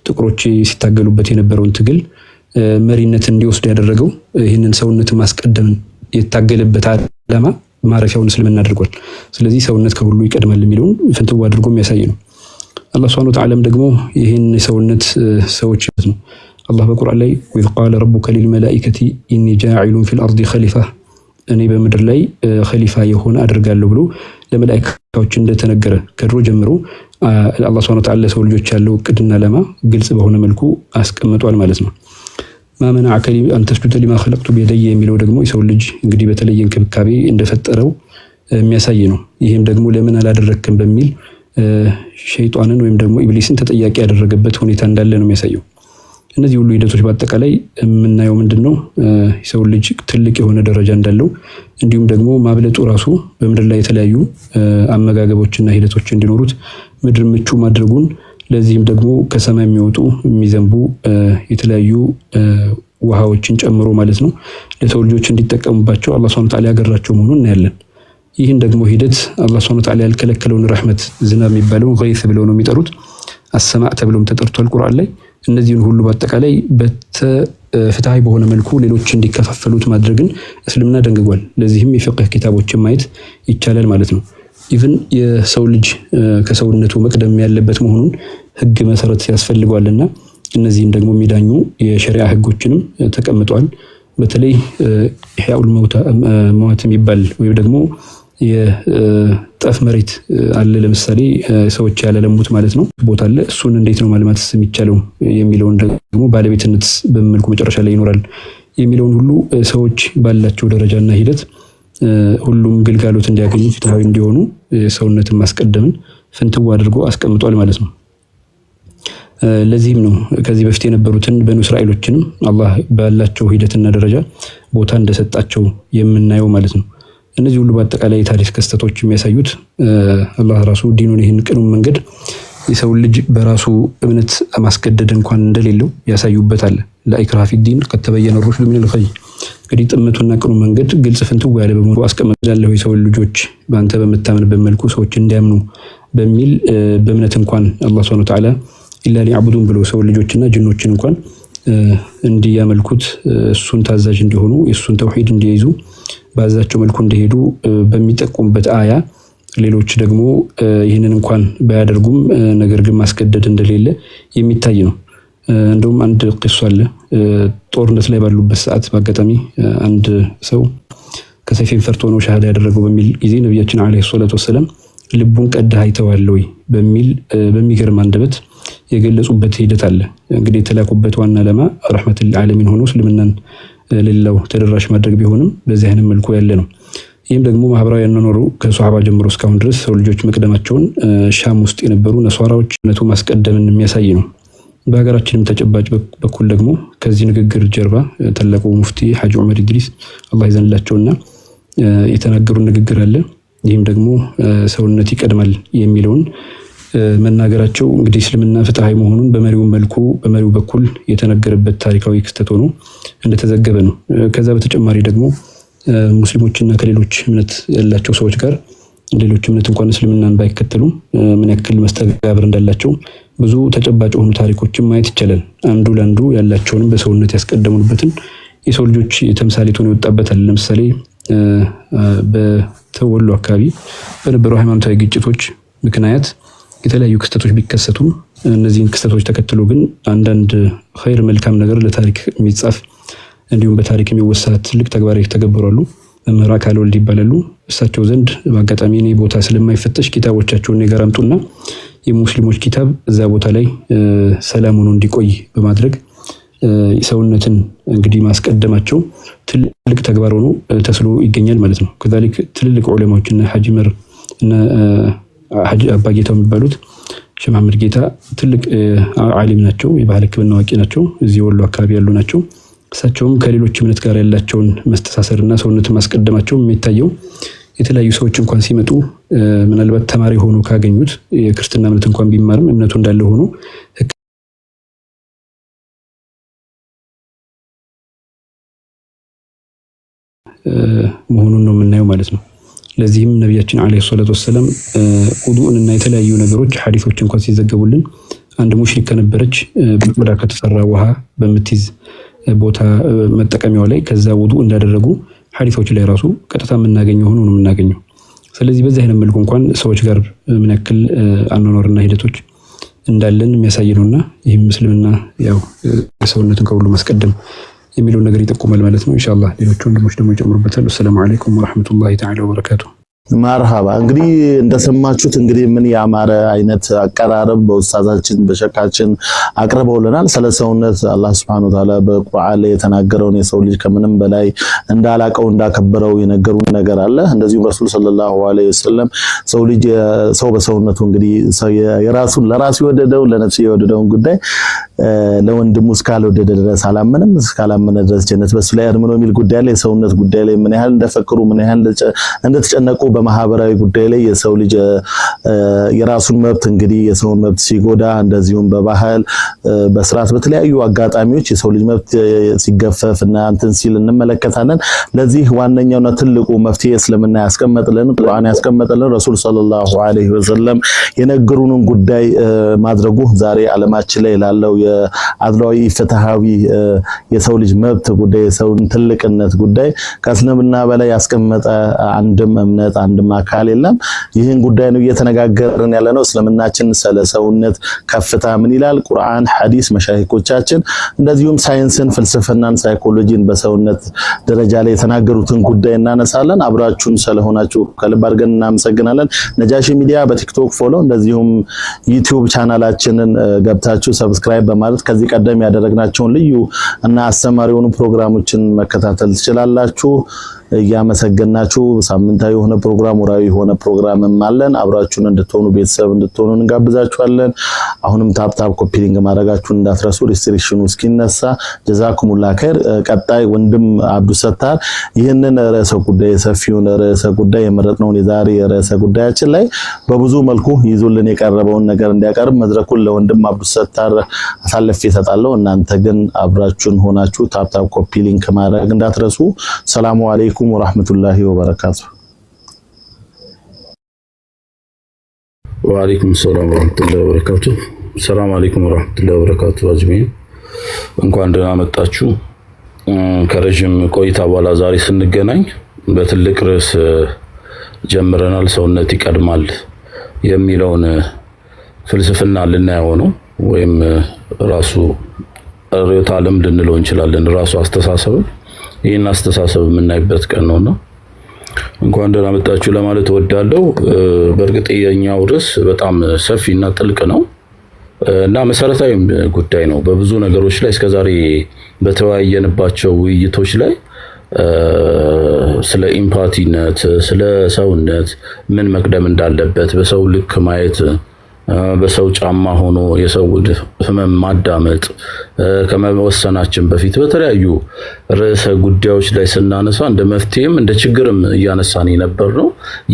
ጥቁሮች ሲታገሉበት የነበረውን ትግል መሪነት እንዲወስድ ያደረገው ይህንን ሰውነት ማስቀደምን የታገለበት ዓላማ ማረፊያውን እስልምና አድርጓል። ስለዚህ ሰውነት ከሁሉ ይቀድማል የሚለውን ፍንትው አድርጎ የሚያሳይ ነው። አላህ Subhanahu Wa Ta'ala ደግሞ ይህን ሰውነት ሰዎች ነው አላህ በቁርአን ላይ ወይስ ቃለ ረቡከ ሊልመላኢከቲ ኢኒ ጃዒሉን ፊል አርዲ ኸሊፋ እኔ በምድር ላይ ኸሊፋ የሆነ አድርጋለሁ ብሎ ለመላእክቶች እንደተነገረ ከድሮ ጀምሮ አላህ Subhanahu Wa Ta'ala ሰው ልጆች ያለው እቅድና ዓላማ ግልጽ በሆነ መልኩ አስቀምጧል ማለት ነው። ማመናዐከ አን ተስጁደ ሊማ ኸለቅቱ ቢየደየ የሚለው ደግሞ የሰው ልጅ እንግዲህ በተለየ እንክብካቤ እንደፈጠረው የሚያሳይ ነው። ይሄም ደግሞ ለምን አላደረክም በሚል ሸይጣንን ወይም ደግሞ ኢብሊስን ተጠያቂ ያደረገበት ሁኔታ እንዳለ ነው የሚያሳየው። እነዚህ ሁሉ ሂደቶች በአጠቃላይ የምናየው ምንድነው የሰው ልጅ ትልቅ የሆነ ደረጃ እንዳለው እንዲሁም ደግሞ ማብለጡ ራሱ በምድር ላይ የተለያዩ አመጋገቦችና ሂደቶች እንዲኖሩት ምድር ምቹ ማድረጉን ለዚህም ደግሞ ከሰማይ የሚወጡ የሚዘንቡ የተለያዩ ውሃዎችን ጨምሮ ማለት ነው ለሰው ልጆች እንዲጠቀሙባቸው አላህ Subhanahu Wa Ta'ala ያገራቸው መሆኑን እናያለን። ይህን ደግሞ ሂደት አላህ Subhanahu Wa Ta'ala ያልከለከለውን ረህመት ዝናብ የሚባለው ገይስ ብለው ነው የሚጠሩት አሰማዕ ተብሎም ተጠርቷል ቁርአን ላይ። እነዚህን ሁሉ በአጠቃላይ በፍትሃዊ በሆነ መልኩ ሌሎች እንዲከፋፈሉት ማድረግን እስልምና ደንግጓል። ለዚህም የፍቅህ ኪታቦችን ማየት ይቻላል ማለት ነው። ኢቭን የሰው ልጅ ከሰውነቱ መቅደም ያለበት መሆኑን ህግ መሰረት ያስፈልጋልና እነዚህን ደግሞ የሚዳኙ የሸሪዓ ህጎችንም ተቀምጧል። በተለይ ኢህያኡል መውት የሚባል ወይ ደግሞ የጠፍ መሬት አለ። ለምሳሌ ሰዎች ያለለሙት ማለት ነው ቦታ አለ። እሱን እንዴት ነው ማልማትስ የሚቻለው የሚለውን ደግሞ ባለቤትነት በመልኩ መጨረሻ ላይ ይኖራል የሚለውን ሁሉ ሰዎች ባላቸው ደረጃና ሂደት ሁሉም ግልጋሎት እንዲያገኙ ፍትሃዊ እንዲሆኑ ሰውነትን ማስቀደምን ፍንትው አድርጎ አስቀምጧል ማለት ነው። ለዚህም ነው ከዚህ በፊት የነበሩትን በኑ እስራኤሎችንም አላህ ባላቸው ሂደትና ደረጃ ቦታ እንደሰጣቸው የምናየው ማለት ነው። እነዚህ ሁሉ በአጠቃላይ የታሪክ ክስተቶች የሚያሳዩት አላህ ራሱ ዲኑን ይህን ቅኑ መንገድ የሰው ልጅ በራሱ እምነት ማስገደድ እንኳን እንደሌለው ያሳዩበታል። ለኢክራህ ፊዲን ቀድ ተበየነ ሩሽዱ ሚነል ገይ እንግዲህ ጥመቱና ቅኑ መንገድ ግልጽ ፍንትው ያለ በመሆኑ አስቀምጣለሁ የሰው ልጆች በአንተ በመታመንበት መልኩ ሰዎች እንዲያምኑ በሚል በእምነት እንኳን አላህ ሱብሓነሁ ወተዓላ ኢላ ሊዕቡዱን ብሎ ሰው ልጆችና ጅኖችን እንኳን እንዲያመልኩት እሱን ታዛዥ እንዲሆኑ የእሱን ተውሂድ እንዲይዙ ባዛቸው መልኩ እንዲሄዱ በሚጠቁምበት አያ ሌሎች ደግሞ ይህንን እንኳን ባያደርጉም ነገር ግን ማስገደድ እንደሌለ የሚታይ ነው። እንደውም አንድ ቂሷ አለ። ጦርነት ላይ ባሉበት ሰዓት በአጋጣሚ አንድ ሰው ከሰይፍን ፈርቶ ነው ሻሃዳ ያደረገው በሚል ጊዜ ነብያችን አለይሂ ሰላቱ ወሰለም ልቡን ቀደህ አይተዋል ወይ በሚል በሚገርም አንደበት የገለጹበት ሂደት አለ። እንግዲህ የተላኩበት ዋና ዓላማ ረህመቱል ዓለሚን ሆኖ እስልምናን ለሌላው ተደራሽ ማድረግ ቢሆንም በዚህ አይነት መልኩ ያለ ነው። ይህም ደግሞ ማህበራዊ ያኗኗሩ ከሷሃባ ጀምሮ እስካሁን ድረስ ሰው ልጆች መቅደማቸውን ሻም ውስጥ የነበሩ ነሷራዎች እነቱ ማስቀደምን የሚያሳይ ነው። በሀገራችንም ተጨባጭ በኩል ደግሞ ከዚህ ንግግር ጀርባ ታላቁ ሙፍቲ ሐጂ ዑመር ኢድሪስ አላህ ይዘንላቸውና የተናገሩ ንግግር አለ። ይህም ደግሞ ሰውነት ይቀድማል የሚለውን መናገራቸው እንግዲህ እስልምና ፍትሃዊ መሆኑን በመሪው በኩል የተነገረበት ታሪካዊ ክስተት ሆኖ እንደተዘገበ ነው። ከዛ በተጨማሪ ደግሞ ሙስሊሞችና ከሌሎች እምነት ያላቸው ሰዎች ጋር ሌሎች እምነት እንኳን እስልምናን ባይከተሉ ምን ያክል መስተጋብር እንዳላቸው ብዙ ተጨባጭ የሆኑ ታሪኮችን ማየት ይቻላል። አንዱ ለአንዱ ያላቸውንም በሰውነት ያስቀደሙበትን የሰው ልጆች ተምሳሌቱን ይወጣበታል። ለምሳሌ በተወሎ አካባቢ በነበሩ ሃይማኖታዊ ግጭቶች ምክንያት የተለያዩ ክስተቶች ቢከሰቱ እነዚህን ክስተቶች ተከትሎ ግን አንዳንድ ኸይር መልካም ነገር ለታሪክ የሚጻፍ እንዲሁም በታሪክ የሚወሳ ትልቅ ተግባር ተገበራሉ። መምህር አካል ወልድ ይባላሉ። እሳቸው ዘንድ በአጋጣሚ እኔ ቦታ ስለማይፈተሽ ኪታቦቻቸውን ጋር አምጡና የሙስሊሞች ኪታብ እዛ ቦታ ላይ ሰላም ሆኖ እንዲቆይ በማድረግ ሰውነትን እንግዲህ ማስቀደማቸው ትልቅ ተግባር ሆኖ ተስሎ ይገኛል ማለት ነው። ከዛሊክ ትልልቅ ዑለማዎችና ሐጂ መር እና ሐጂ አባጌታው የሚባሉት ሼህ መሐመድ ጌታ ትልቅ ዓሊም ናቸው። የባህል ሕክምና አዋቂ ናቸው። እዚህ ወሎ አካባቢ ያሉ ናቸው። እሳቸውም ከሌሎች እምነት ጋር ያላቸውን መስተሳሰርና ሰውነትን ማስቀደማቸው የሚታየው የተለያዩ ሰዎች እንኳን ሲመጡ ምናልባት ተማሪ ሆኖ ካገኙት የክርስትና እምነት እንኳን ቢማርም እምነቱ እንዳለ ሆኖ መሆኑን ነው የምናየው ማለት ነው። ለዚህም ነቢያችን አለይሂ ሰላቱ ወሰለም ውዱእን እና የተለያዩ ነገሮች ሐዲሶች እንኳን ሲዘገቡልን አንድ ሙሽሪክ ከነበረች በቆዳ ከተሰራ ውሃ በምትይዝ ቦታ መጠቀሚያው ላይ ከዛ ውዱእ እንዳደረጉ ሐዲሶች ላይ ራሱ ቀጥታ የምናገኘው ሆኖ ነው የምናገኘው። ስለዚህ በዚህ አይነት መልኩ እንኳን ሰዎች ጋር ምን ያክል አኗኗርና ሂደቶች እንዳለን የሚያሳይ ነውና ይህም ምስልምና ያው ሰውነትን ከሁሉ ማስቀደም የሚለው ነገር ይጠቁማል ማለት ነው። ኢንሻአላህ ሌሎች ወንድሞች ደግሞ ይጨምሩበታል። ሰላም አለይኩም ወራህመቱላሂ ተዓላ ወበረካቱሁ። መርሃባ እንግዲህ እንደሰማችሁት እንግዲህ ምን ያማረ አይነት አቀራረብ በኡስታዛችን በሸካችን አቅርበውልናል። ስለ ሰውነት አላህ Subhanahu Wa Ta'ala በቁርአን ላይ የተናገረውን የሰው ልጅ ከምንም በላይ እንዳላቀው እንዳከበረው የነገሩን ነገር አለ። እንደዚሁ ረሱል ሰለላሁ ዐለይሂ ወሰለም ሰው ልጅ ሰው በሰውነቱ እንግዲህ የራሱን ለራሱ የወደደው ለነፍሱ የወደደውን ጉዳይ ለወንድሙ እስካልወደደ ድረስ አላመነም፣ እስካላመነ ድረስ ጀነት በሱ ላይ አድምኖ የሚል ጉዳይ ላይ የሰውነት ጉዳይ ላይ ምን ያህል እንደፈክሩ ምን ያህል እንደተጨነቁ በማህበራዊ ጉዳይ ላይ የሰው ልጅ የራሱን መብት እንግዲህ የሰውን መብት ሲጎዳ እንደዚሁም በባህል በስርዓት በተለያዩ አጋጣሚዎች የሰው ልጅ መብት ሲገፈፍና እንትን ሲል እንመለከታለን። ለዚህ ዋነኛውና ትልቁ መፍትሄ እስልምና ያስቀመጠልን ቁርአን ያስቀመጠልን ረሱል ሰለላሁ ዐለይሂ ወሰለም የነገሩንን ጉዳይ ማድረጉ ዛሬ ዓለማችን ላይ ላለው የአድሏዊ ፍትሃዊ የሰው ልጅ መብት ጉዳይ የሰውን ትልቅነት ጉዳይ ከእስልምና በላይ ያስቀመጠ አንድም እምነት አንድም አካል የለም። ይህን ጉዳይ ነው እየተነጋገርን ያለነው። እስልምናችን ስለ ሰውነት ከፍታ ምን ይላል? ቁርአን፣ ሐዲስ፣ መሻይኾቻችን እንደዚሁም ሳይንስን፣ ፍልስፍናን፣ ሳይኮሎጂን በሰውነት ደረጃ ላይ የተናገሩትን ጉዳይ እናነሳለን። አብራችሁን ስለሆናችሁ ከልብ አድርገን እናመሰግናለን። ነጃሺ ሚዲያ በቲክቶክ ፎሎ እንደዚሁም ዩቲዩብ ቻናላችንን ገብታችሁ ሰብስክራይብ በማለት ከዚህ ቀደም ያደረግናቸውን ልዩ እና አስተማሪ የሆኑ ፕሮግራሞችን መከታተል ትችላላችሁ። እያመሰገናችሁ ሳምንታዊ የሆነ ፕሮግራም ወራዊ የሆነ ፕሮግራምም አለን። አብራችሁን እንድትሆኑ ቤተሰብ እንድትሆኑ እንጋብዛችኋለን። አሁንም ታፕ ኮፒ ሊንክ ማድረጋችሁን እንዳትረሱ ሪስትሪክሽኑ እስኪነሳ። ጀዛኩሙላህ ኸይር። ቀጣይ ወንድም አብዱሰታር ይህንን ርዕሰ ጉዳይ ሰፊውን ርዕሰ ጉዳይ የመረጥነውን የዛሬ ርዕሰ ጉዳያችን ላይ በብዙ መልኩ ይዞልን የቀረበውን ነገር እንዲያቀርብ መድረኩን ለወንድም አብዱሰታር አሳልፌ እሰጣለሁ። እናንተ ግን አብራችሁን ሆናችሁ ታፕ ኮፒ ሊንክ ማድረግ እንዳትረሱ። ሰላሙ አለይኩም ወራህመቱላሂ ወበረካቱ። ወአለይኩም ሰላም ወራህመቱላሂ ወበረካቱ። ሰላም አለይኩም ወራህመቱላሂ ወበረካቱ። አጅሚን እንኳን ደህና መጣችሁ። ከረጅም ቆይታ በኋላ ዛሬ ስንገናኝ በትልቅ ርዕስ ጀምረናል። ሰውነት ይቀድማል የሚለውን ፍልስፍና ልናየው ነው፣ ወይም ራሱ ርዕዮተ ዓለም ልንለው እንችላለን። ራሱ አስተሳሰብ ይህን አስተሳሰብ የምናይበት ቀን ነውና እንኳን ደህና መጣችሁ ለማለት እወዳለሁ። በእርግጥ የኛው ርዕስ በጣም ሰፊና ጥልቅ ነው እና መሰረታዊ ጉዳይ ነው። በብዙ ነገሮች ላይ እስከዛሬ በተወያየንባቸው ውይይቶች ላይ ስለ ኢምፓቲነት፣ ስለ ሰውነት ምን መቅደም እንዳለበት፣ በሰው ልክ ማየት፣ በሰው ጫማ ሆኖ የሰው ህመም ማዳመጥ ከመወሰናችን በፊት በተለያዩ ርዕሰ ጉዳዮች ላይ ስናነሳ እንደ መፍትሄም እንደ ችግርም እያነሳን የነበር ነው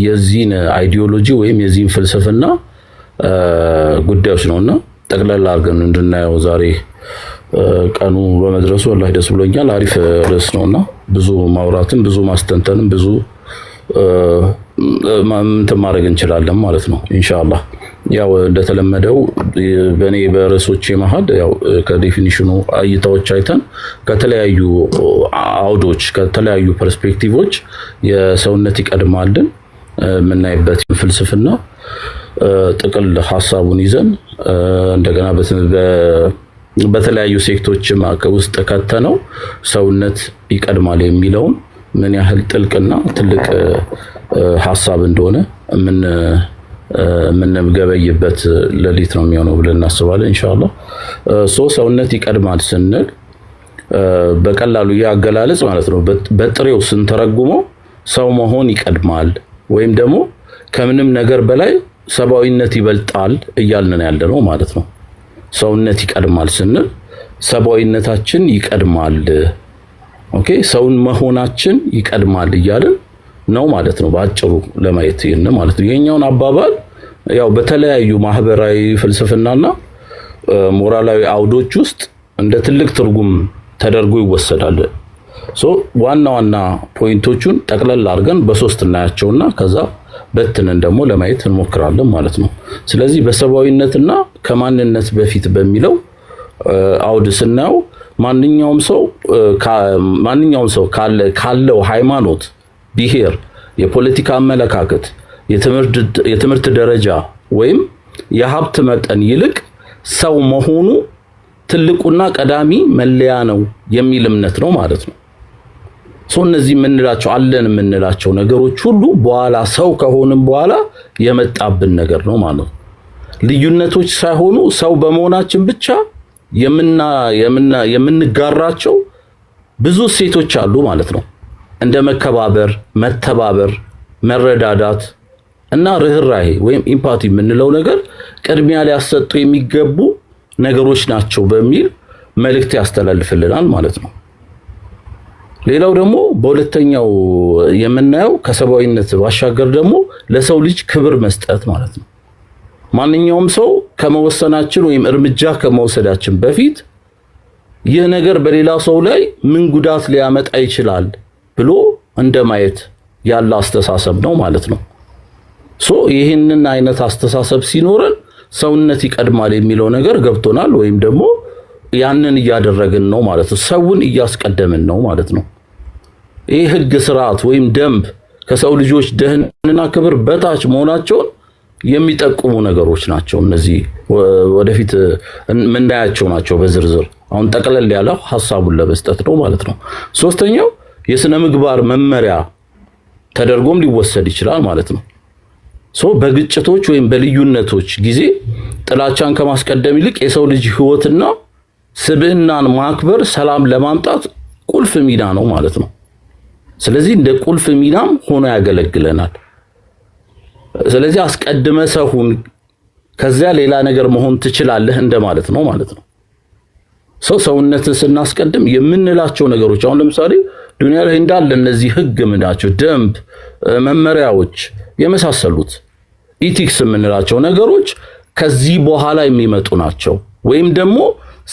የዚህን አይዲዮሎጂ ወይም የዚህን ፍልስፍና ጉዳዮች ነውና ጠቅላላ አድርገን እንድናየው ዛሬ ቀኑ በመድረሱ ወላሂ ደስ ብሎኛል። አሪፍ ርዕስ ነውና ብዙ ማውራትም ብዙ ማስተንተንም ብዙ እንትን ማድረግ እንችላለን ማለት ነው ኢንሻአላህ። ያው እንደተለመደው በኔ በርዕሶቼ መሃል ያው ከዴፊኒሽኑ እይታዎች አይተን ከተለያዩ አውዶች ከተለያዩ ፐርስፔክቲቮች የሰውነት ይቀድማልን የምናይበት ፍልስፍና ጥቅል ሐሳቡን ይዘን እንደገና በተለያዩ ሴክቶችም ውስጥ ከተነው ሰውነት ይቀድማል የሚለውን ምን ያህል ጥልቅና ትልቅ ሐሳብ እንደሆነ የምንገበይበት ሌሊት ነው የሚሆነው ብለን እናስባለን ኢንሻአላህ። ሰውነት ይቀድማል ስንል በቀላሉ ያገላለጽ ማለት ነው በጥሬው ስንተረጉመው ሰው መሆን ይቀድማል ወይም ደግሞ ከምንም ነገር በላይ ሰብአዊነት ይበልጣል እያልን ያለነው ማለት ነው። ሰውነት ይቀድማል ስንል ሰብአዊነታችን ይቀድማል፣ ኦኬ ሰውን መሆናችን ይቀድማል እያልን ነው ማለት ነው በአጭሩ ለማየት ይሄን ማለት ነው። የኛውን አባባል ያው በተለያዩ ማህበራዊ ፍልስፍናና ሞራላዊ አውዶች ውስጥ እንደ ትልቅ ትርጉም ተደርጎ ይወሰዳል። ዋና ዋና ፖይንቶቹን ጠቅለል አድርገን በሶስት እናያቸውና ከዛ በትነን ደግሞ ለማየት እንሞክራለን ማለት ነው። ስለዚህ በሰብአዊነትና ከማንነት በፊት በሚለው አውድ ስናየው ማንኛውም ሰው ካለው ሃይማኖት፣ ብሔር፣ የፖለቲካ አመለካከት፣ የትምህርት ደረጃ ወይም የሀብት መጠን ይልቅ ሰው መሆኑ ትልቁና ቀዳሚ መለያ ነው የሚል እምነት ነው ማለት ነው። እነዚህ የምንላቸው ነገሮች ሁሉ በኋላ ሰው ከሆንም በኋላ የመጣብን ነገር ነው ማለት ነው። ልዩነቶች ሳይሆኑ ሰው በመሆናችን ብቻ የምንጋራቸው ብዙ እሴቶች አሉ ማለት ነው። እንደ መከባበር፣ መተባበር፣ መረዳዳት እና ርህራሄ ወይም ኢምፓቲ የምንለው ነገር ቅድሚያ ሊያሰጡ የሚገቡ ነገሮች ናቸው በሚል መልእክት ያስተላልፍልናል ማለት ነው። ሌላው ደግሞ በሁለተኛው የምናየው ከሰብአዊነት ባሻገር ደግሞ ለሰው ልጅ ክብር መስጠት ማለት ነው። ማንኛውም ሰው ከመወሰናችን ወይም እርምጃ ከመውሰዳችን በፊት ይህ ነገር በሌላ ሰው ላይ ምን ጉዳት ሊያመጣ ይችላል ብሎ እንደማየት ያለ አስተሳሰብ ነው ማለት ነው። ይህንን አይነት አስተሳሰብ ሲኖረን ሰውነት ይቀድማል የሚለው ነገር ገብቶናል፣ ወይም ደግሞ ያንን እያደረግን ነው ማለት ነው። ሰውን እያስቀደምን ነው ማለት ነው። ይህ ህግ፣ ስርዓት ወይም ደንብ ከሰው ልጆች ደህንነትና ክብር በታች መሆናቸውን የሚጠቁሙ ነገሮች ናቸው። እነዚህ ወደፊት ምናያቸው ናቸው በዝርዝር። አሁን ጠቅለል ያለው ሐሳቡን ለመስጠት ነው ማለት ነው። ሶስተኛው የሥነ ምግባር መመሪያ ተደርጎም ሊወሰድ ይችላል ማለት ነው። በግጭቶች ወይም በልዩነቶች ጊዜ ጥላቻን ከማስቀደም ይልቅ የሰው ልጅ ህይወትና ስብዕናን ማክበር ሰላም ለማምጣት ቁልፍ ሚና ነው ማለት ነው። ስለዚህ እንደ ቁልፍ ሚናም ሆኖ ያገለግለናል። ስለዚህ አስቀድመ ሰውን ከዚያ ሌላ ነገር መሆን ትችላለህ እንደማለት ነው ማለት ነው። ሰውነትን ስናስቀድም የምንላቸው ነገሮች አሁን ለምሳሌ ዱንያ ላይ እንዳለ እነዚህ ህግ ምናቸው ደንብ፣ መመሪያዎች የመሳሰሉት ኢቲክስ የምንላቸው ነገሮች ከዚህ በኋላ የሚመጡ ናቸው። ወይም ደግሞ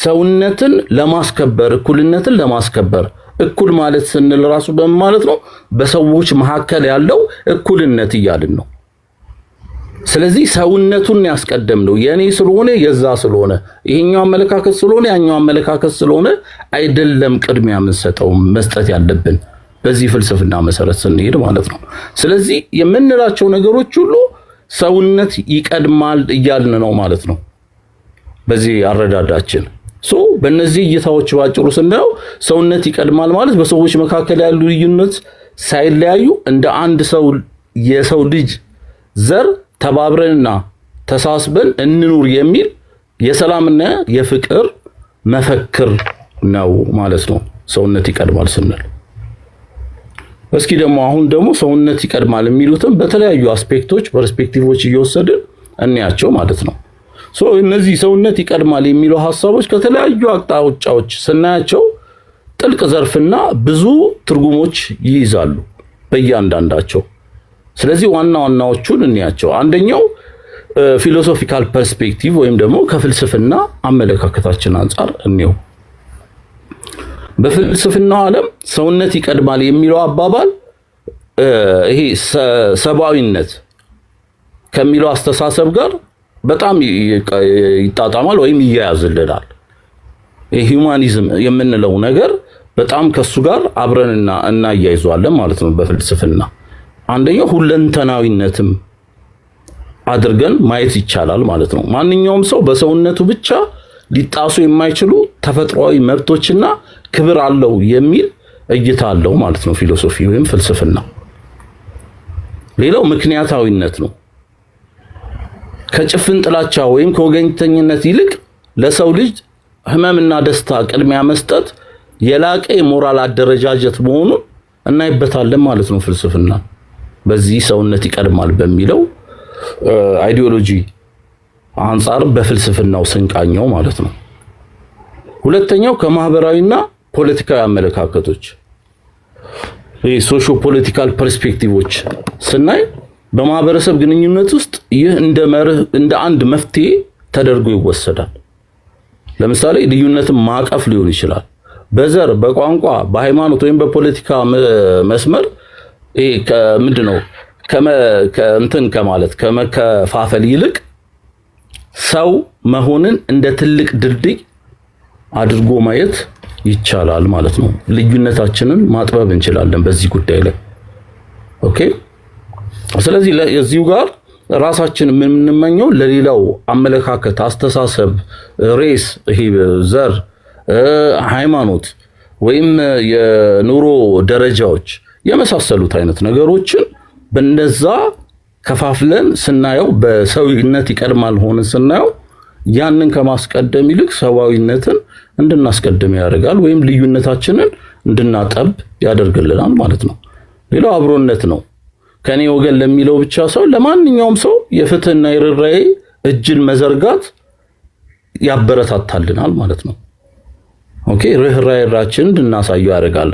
ሰውነትን ለማስከበር እኩልነትን ለማስከበር እኩል ማለት ስንል ራሱ በማለት ነው በሰዎች መካከል ያለው እኩልነት እያልን ነው። ስለዚህ ሰውነቱን ያስቀደም ነው የኔ ስለሆነ የዛ ስለሆነ ይሄኛው አመለካከት ስለሆነ ያኛው አመለካከት ስለሆነ አይደለም ቅድሚያ የምንሰጠው መስጠት ያለብን በዚህ ፍልስፍና መሰረት ስንሄድ ማለት ነው። ስለዚህ የምንላቸው ነገሮች ሁሉ ሰውነት ይቀድማል እያልን ነው ማለት ነው በዚህ አረዳዳችን። በእነዚህ እይታዎች ባጭሩ ስናየው ሰውነት ይቀድማል ማለት በሰዎች መካከል ያሉ ልዩነት ሳይለያዩ እንደ አንድ ሰው የሰው ልጅ ዘር ተባብረንና ተሳስበን እንኑር የሚል የሰላምና የፍቅር መፈክር ነው ማለት ነው ሰውነት ይቀድማል ስንል። እስኪ ደግሞ አሁን ደግሞ ሰውነት ይቀድማል የሚሉትን በተለያዩ አስፔክቶች ፐርስፔክቲቮች እየወሰድን እንያቸው ማለት ነው። እነዚህ ሰውነት ይቀድማል የሚሉ ሐሳቦች ከተለያዩ አቅጣጫዎች ስናያቸው ጥልቅ ዘርፍና ብዙ ትርጉሞች ይይዛሉ በእያንዳንዳቸው። ስለዚህ ዋና ዋናዎቹን እንያቸው። አንደኛው ፊሎሶፊካል ፐርስፔክቲቭ ወይም ደግሞ ከፍልስፍና አመለካከታችን አንፃር እንየው። በፍልስፍናው ዓለም ሰውነት ይቀድማል የሚለው አባባል ይሄ ሰብአዊነት ከሚለው አስተሳሰብ ጋር በጣም ይጣጣማል ወይም ይያያዝልናል። ሂዩማኒዝም የምንለው ነገር በጣም ከሱ ጋር አብረንና እናያይዘዋለን ማለት ነው በፍልስፍና። አንደኛው ሁለንተናዊነትም አድርገን ማየት ይቻላል ማለት ነው። ማንኛውም ሰው በሰውነቱ ብቻ ሊጣሱ የማይችሉ ተፈጥሯዊ መብቶችና ክብር አለው የሚል እይታ አለው ማለት ነው ፊሎሶፊ ወይም ፍልስፍና። ሌላው ምክንያታዊነት ነው። ከጭፍን ጥላቻ ወይም ከወገኝተኝነት ይልቅ ለሰው ልጅ ህመምና ደስታ ቅድሚያ መስጠት የላቀ የሞራል አደረጃጀት መሆኑን እናይበታለን ማለት ነው ፍልስፍና በዚህ ሰውነት ይቀድማል በሚለው አይዲዮሎጂ አንፃር በፍልስፍናው ስንቃኘው ማለት ነው። ሁለተኛው ከማህበራዊና ፖለቲካዊ አመለካከቶች ሶሾ ፖለቲካል ፐርስፔክቲቮች ስናይ በማህበረሰብ ግንኙነት ውስጥ ይህ እንደ አንድ መፍትሄ ተደርጎ ይወሰዳል። ለምሳሌ ልዩነትን ማቀፍ ሊሆን ይችላል። በዘር፣ በቋንቋ፣ በሃይማኖት ወይም በፖለቲካ መስመር ምንድነው ከመከፋፈል ይልቅ ሰው መሆንን እንደ ትልቅ ድልድይ አድርጎ ማየት ይቻላል ማለት ነው። ልዩነታችንን ማጥበብ እንችላለን በዚህ ጉዳይ ላይ ኦኬ። ስለዚህ እዚሁ ጋር ራሳችን የምንመኘው ለሌላው አመለካከት፣ አስተሳሰብ፣ ሬስ፣ ዘር፣ ሃይማኖት ወይም የኑሮ ደረጃዎች የመሳሰሉት አይነት ነገሮችን በእነዛ ከፋፍለን ስናየው በሰውነት ይቀድማል ሆነን ስናየው ያንን ከማስቀደም ይልቅ ሰዋዊነትን እንድናስቀድም ያደርጋል ወይም ልዩነታችንን እንድናጠብ ያደርግልናል ማለት ነው። ሌላው አብሮነት ነው። ከኔ ወገን ለሚለው ብቻ ሰው ለማንኛውም ሰው የፍትህና የርህራሄ እጅን መዘርጋት ያበረታታልናል ማለት ነው። ኦኬ ርህራሄራችንን እንድናሳየው ያደርጋል።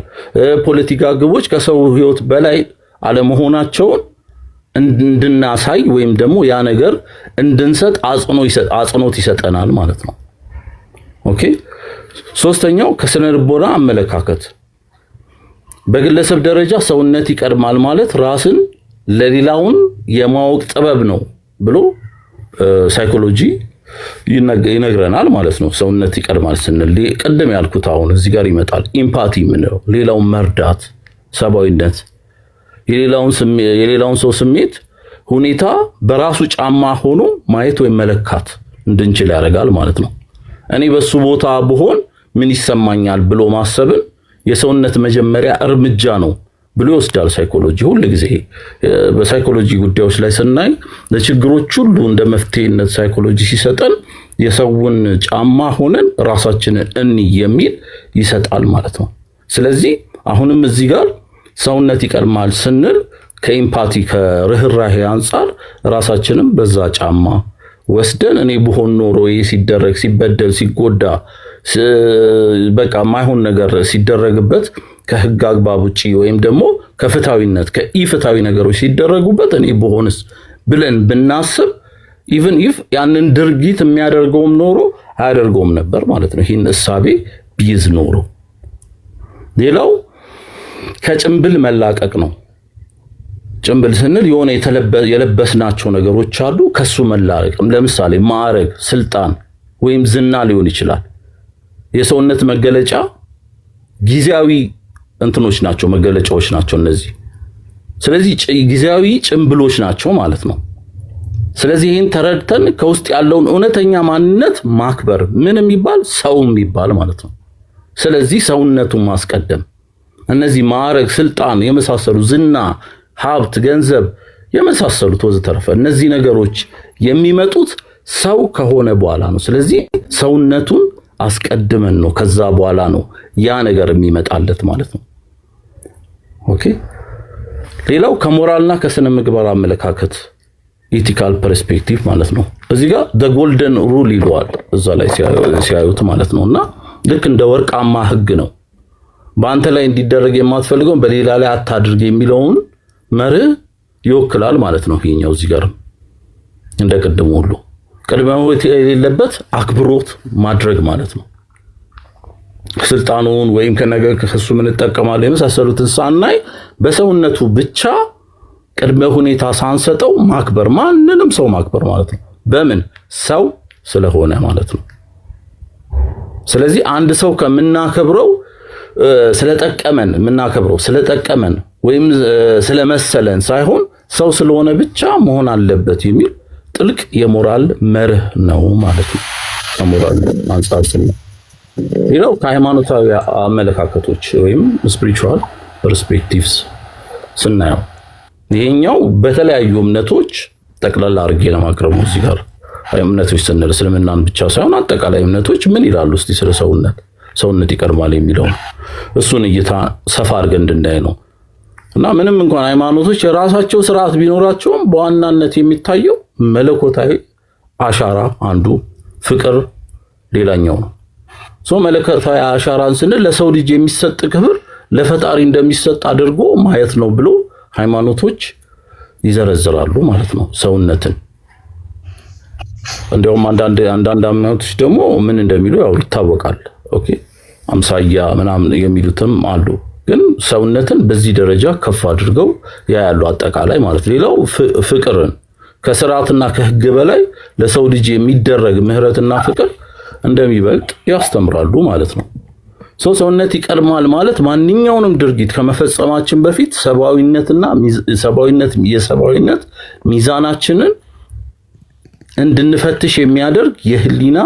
ፖለቲካ ግቦች ከሰው ህይወት በላይ አለመሆናቸውን እንድናሳይ ወይም ደግሞ ያ ነገር እንድንሰጥ አጽንኦት ይሰጠናል ማለት ነው። ኦኬ ሶስተኛው ከስነ ልቦና አመለካከት በግለሰብ ደረጃ ሰውነት ይቀድማል ማለት ራስን ለሌላውን የማወቅ ጥበብ ነው ብሎ ሳይኮሎጂ ይነግረናል ማለት ነው። ሰውነት ይቀድማል ስንል ቀደም ያልኩት አሁን እዚህ ጋር ይመጣል። ኢምፓቲ ምንለው ሌላውን መርዳት፣ ሰብአዊነት፣ የሌላውን ሰው ስሜት ሁኔታ በራሱ ጫማ ሆኖ ማየት ወይ መለካት እንድንችል ያደርጋል ማለት ነው። እኔ በሱ ቦታ ብሆን ምን ይሰማኛል ብሎ ማሰብን የሰውነት መጀመሪያ እርምጃ ነው ብሎ ይወስዳል ሳይኮሎጂ። ሁሉ ጊዜ በሳይኮሎጂ ጉዳዮች ላይ ስናይ ለችግሮች ሁሉ እንደ መፍትሄነት ሳይኮሎጂ ሲሰጠን የሰውን ጫማ ሆነን ራሳችንን እንይ የሚል ይሰጣል ማለት ነው። ስለዚህ አሁንም እዚህ ጋር ሰውነት ይቀድማል ስንል ከኢምፓቲ ከርህራሄ አንፃር ራሳችንም በዛ ጫማ ወስደን እኔ ብሆን ኖሮ ሲደረግ ሲበደል ሲጎዳ በቃ ማይሆን ነገር ሲደረግበት ከህግ አግባብ ውጪ ወይም ደግሞ ከፍታዊነት ከኢፍታዊ ነገሮች ሲደረጉበት እኔ ብሆንስ ብለን ብናስብ ኢቭን ኢፍ ያንን ድርጊት የሚያደርገውም ኖሮ አያደርገውም ነበር ማለት ነው። ይህን እሳቤ ቢይዝ ኖሮ። ሌላው ከጭንብል መላቀቅ ነው። ጭንብል ስንል የሆነ የለበስናቸው ነገሮች አሉ፣ ከሱ መላቀቅ። ለምሳሌ ማዕረግ፣ ስልጣን ወይም ዝና ሊሆን ይችላል። የሰውነት መገለጫ ጊዜያዊ እንትኖች ናቸው፣ መገለጫዎች ናቸው እነዚህ። ስለዚህ ጊዜያዊ ጭንብሎች ናቸው ማለት ነው። ስለዚህ ይህን ተረድተን ከውስጥ ያለውን እውነተኛ ማንነት ማክበር ምን የሚባል ሰው የሚባል ማለት ነው። ስለዚህ ሰውነቱን ማስቀደም እነዚህ ማዕረግ፣ ስልጣን የመሳሰሉ ዝና፣ ሀብት፣ ገንዘብ የመሳሰሉት ወዘተረፈ እነዚህ ነገሮች የሚመጡት ሰው ከሆነ በኋላ ነው። ስለዚህ ሰውነቱን አስቀድመን ነው ከዛ በኋላ ነው ያ ነገር የሚመጣለት ማለት ነው። ኦኬ። ሌላው ከሞራልና ከስነ ምግባር አመለካከት ኢቲካል ፐርስፔክቲቭ ማለት ነው። እዚህ ጋር the golden rule ይለዋል እዛ ላይ ሲያዩት ማለት ነውና ልክ እንደ ወርቃማ ህግ ነው። በአንተ ላይ እንዲደረግ የማትፈልገው በሌላ ላይ አታድርግ የሚለውን መርህ ይወክላል ማለት ነው። ይሄኛው እዚህ ጋር እንደ ቅድሙ ሁሉ ቅድመ ሁኔታ የሌለበት አክብሮት ማድረግ ማለት ነው። ስልጣኑን ወይም ከነገር ከሱ ምን ተጠቀማለ የመሳሰሉትን ሳናይ በሰውነቱ ብቻ ቅድመ ሁኔታ ሳንሰጠው ማክበር፣ ማንንም ሰው ማክበር ማለት ነው። በምን ሰው ስለሆነ ማለት ነው። ስለዚህ አንድ ሰው ከምናከብረው ስለጠቀመን የምናከብረው ስለጠቀመን ወይም ስለመሰለን ሳይሆን ሰው ስለሆነ ብቻ መሆን አለበት የሚል ጥልቅ የሞራል መርህ ነው ማለት ነው። ከሞራል አንፃር ስናይ ሌላው ከሃይማኖታዊ አመለካከቶች ወይም ስፒሪቹዋል ፐርስፔክቲቭስ ስናየው ይሄኛው በተለያዩ እምነቶች ጠቅላላ አድርጌ ለማቅረብ ነው። እዚህ ጋር እምነቶች ስንል እስልምናን ብቻ ሳይሆን አጠቃላይ እምነቶች ምን ይላሉ እስቲ ስለ ሰውነት ይቀድማል የሚለው እሱን እይታ ሰፋ አድርገን እንድናይ ነው። እና ምንም እንኳን ሃይማኖቶች የራሳቸው ስርዓት ቢኖራቸውም በዋናነት የሚታየው መለኮታዊ አሻራ አንዱ ፍቅር ሌላኛው ነው። መለኮታዊ አሻራን ስንል ለሰው ልጅ የሚሰጥ ክብር ለፈጣሪ እንደሚሰጥ አድርጎ ማየት ነው ብሎ ሃይማኖቶች ይዘረዝራሉ ማለት ነው ሰውነትን። እንደውም አንዳንድ ሃይማኖቶች ደግሞ ምን እንደሚሉ ያው ይታወቃል። ኦኬ አምሳያ ምናምን የሚሉትም አሉ። ግን ሰውነትን በዚህ ደረጃ ከፍ አድርገው ያያሉ አጠቃላይ ማለት። ሌላው ፍቅርን ከስርዓትና ከህግ በላይ ለሰው ልጅ የሚደረግ ምህረትና ፍቅር እንደሚበልጥ ያስተምራሉ ማለት ነው። ሰውነት ይቀድማል ማለት ማንኛውንም ድርጊት ከመፈጸማችን በፊት የሰብአዊነት ሚዛናችንን እንድንፈትሽ የሚያደርግ የህሊና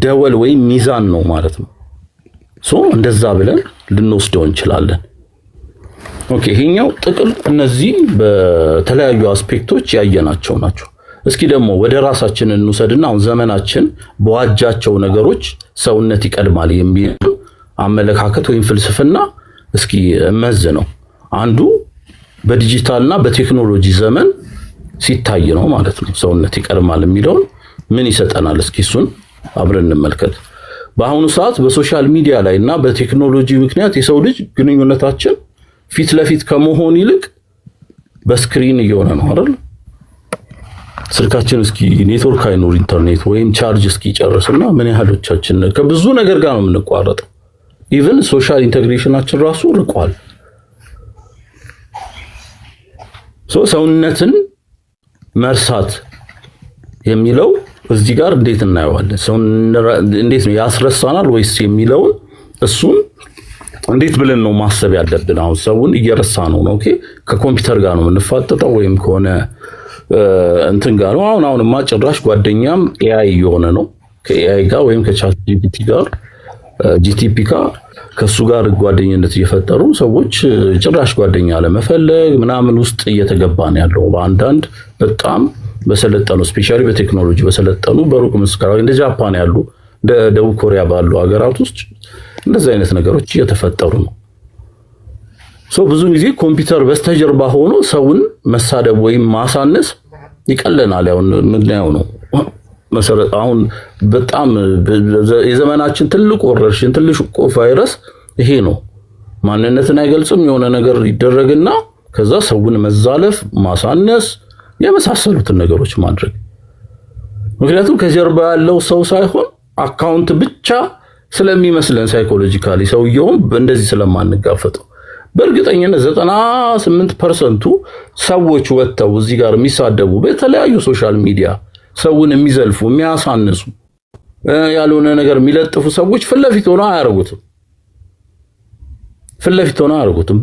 ደወል ወይም ሚዛን ነው ማለት ነው። እንደዛ ብለን ልንወስደው እንችላለን። ኦኬ ይሄኛው ጥቅል እነዚህ በተለያዩ አስፔክቶች ያየናቸው ናቸው። እስኪ ደግሞ ወደ ራሳችን እንውሰድና አሁን ዘመናችን በዋጃቸው ነገሮች ሰውነት ይቀድማል የሚል አመለካከት ወይም ፍልስፍና እስኪ መዝ ነው። አንዱ በዲጂታልና በቴክኖሎጂ ዘመን ሲታይ ነው ማለት ነው። ሰውነት ይቀድማል የሚለውን ምን ይሰጠናል? እስኪ እሱን አብረን እንመልከት። በአሁኑ ሰዓት በሶሻል ሚዲያ ላይ እና በቴክኖሎጂ ምክንያት የሰው ልጅ ግንኙነታችን ፊት ለፊት ከመሆን ይልቅ በስክሪን እየሆነ ነው አይደል? ስልካችን እስኪ ኔትወርክ አይኖር ኢንተርኔት ወይም ቻርጅ እስኪ ጨርስና ምን ያህሎቻችን ከብዙ ነገር ጋር ነው የምንቋረጠው። ኢቭን ሶሻል ኢንተግሬሽናችን ራሱ ርቋል። ሰውነትን መርሳት የሚለው እዚህ ጋር እንዴት እናየዋለን? እንዴት ነው ያስረሳናል ወይስ የሚለውን እሱን እንዴት ብለን ነው ማሰብ ያለብን? አሁን ሰውን እየረሳ ነው። ኦኬ ከኮምፒውተር ጋር ነው የምንፋጠጠው ወይም ከሆነ እንትን ጋር ነው። አሁንማ ጭራሽ ጓደኛም ኤአይ የሆነ ነው። ከኤአይ ጋር ወይም ከቻት ጂፒቲ ጋር ጂቲፒ ጋር ከሱ ጋር ጓደኝነት እየፈጠሩ ሰዎች ጭራሽ ጓደኛ ለመፈለግ ምናምን ውስጥ እየተገባ ነው ያለው። በአንዳንድ በጣም በሰለጠኑ ስፔሻሊ በቴክኖሎጂ በሰለጠኑ በሩቅ ምስራቅ እንደ ጃፓን ያሉ እንደ ደቡብ ኮሪያ ባሉ ሀገራት ውስጥ እንደዚህ አይነት ነገሮች እየተፈጠሩ ነው። ብዙ ጊዜ ኮምፒውተር በስተጀርባ ሆኖ ሰውን መሳደብ ወይም ማሳነስ ይቀለናል። ያው ምንድነው ነው መሰረት አሁን በጣም የዘመናችን ትልቁ ወረርሽኝ ትልቁ ቫይረስ ይሄ ነው። ማንነትን አይገልጽም የሆነ ነገር ይደረግና ከዛ ሰውን መዛለፍ ማሳነስ የመሳሰሉትን ነገሮች ማድረግ። ምክንያቱም ከጀርባ ያለው ሰው ሳይሆን አካውንት ብቻ ስለሚመስለን ሳይኮሎጂካሊ ሰውየውም እንደዚህ ስለማንጋፈጠው በእርግጠኝነት 98% ሰዎች ወጥተው እዚህ ጋር የሚሳደቡ በተለያዩ ሶሻል ሚዲያ ሰውን የሚዘልፉ የሚያሳንሱ ያልሆነ ነገር የሚለጥፉ ሰዎች ፍለፊት ሆነው አያረጉትም።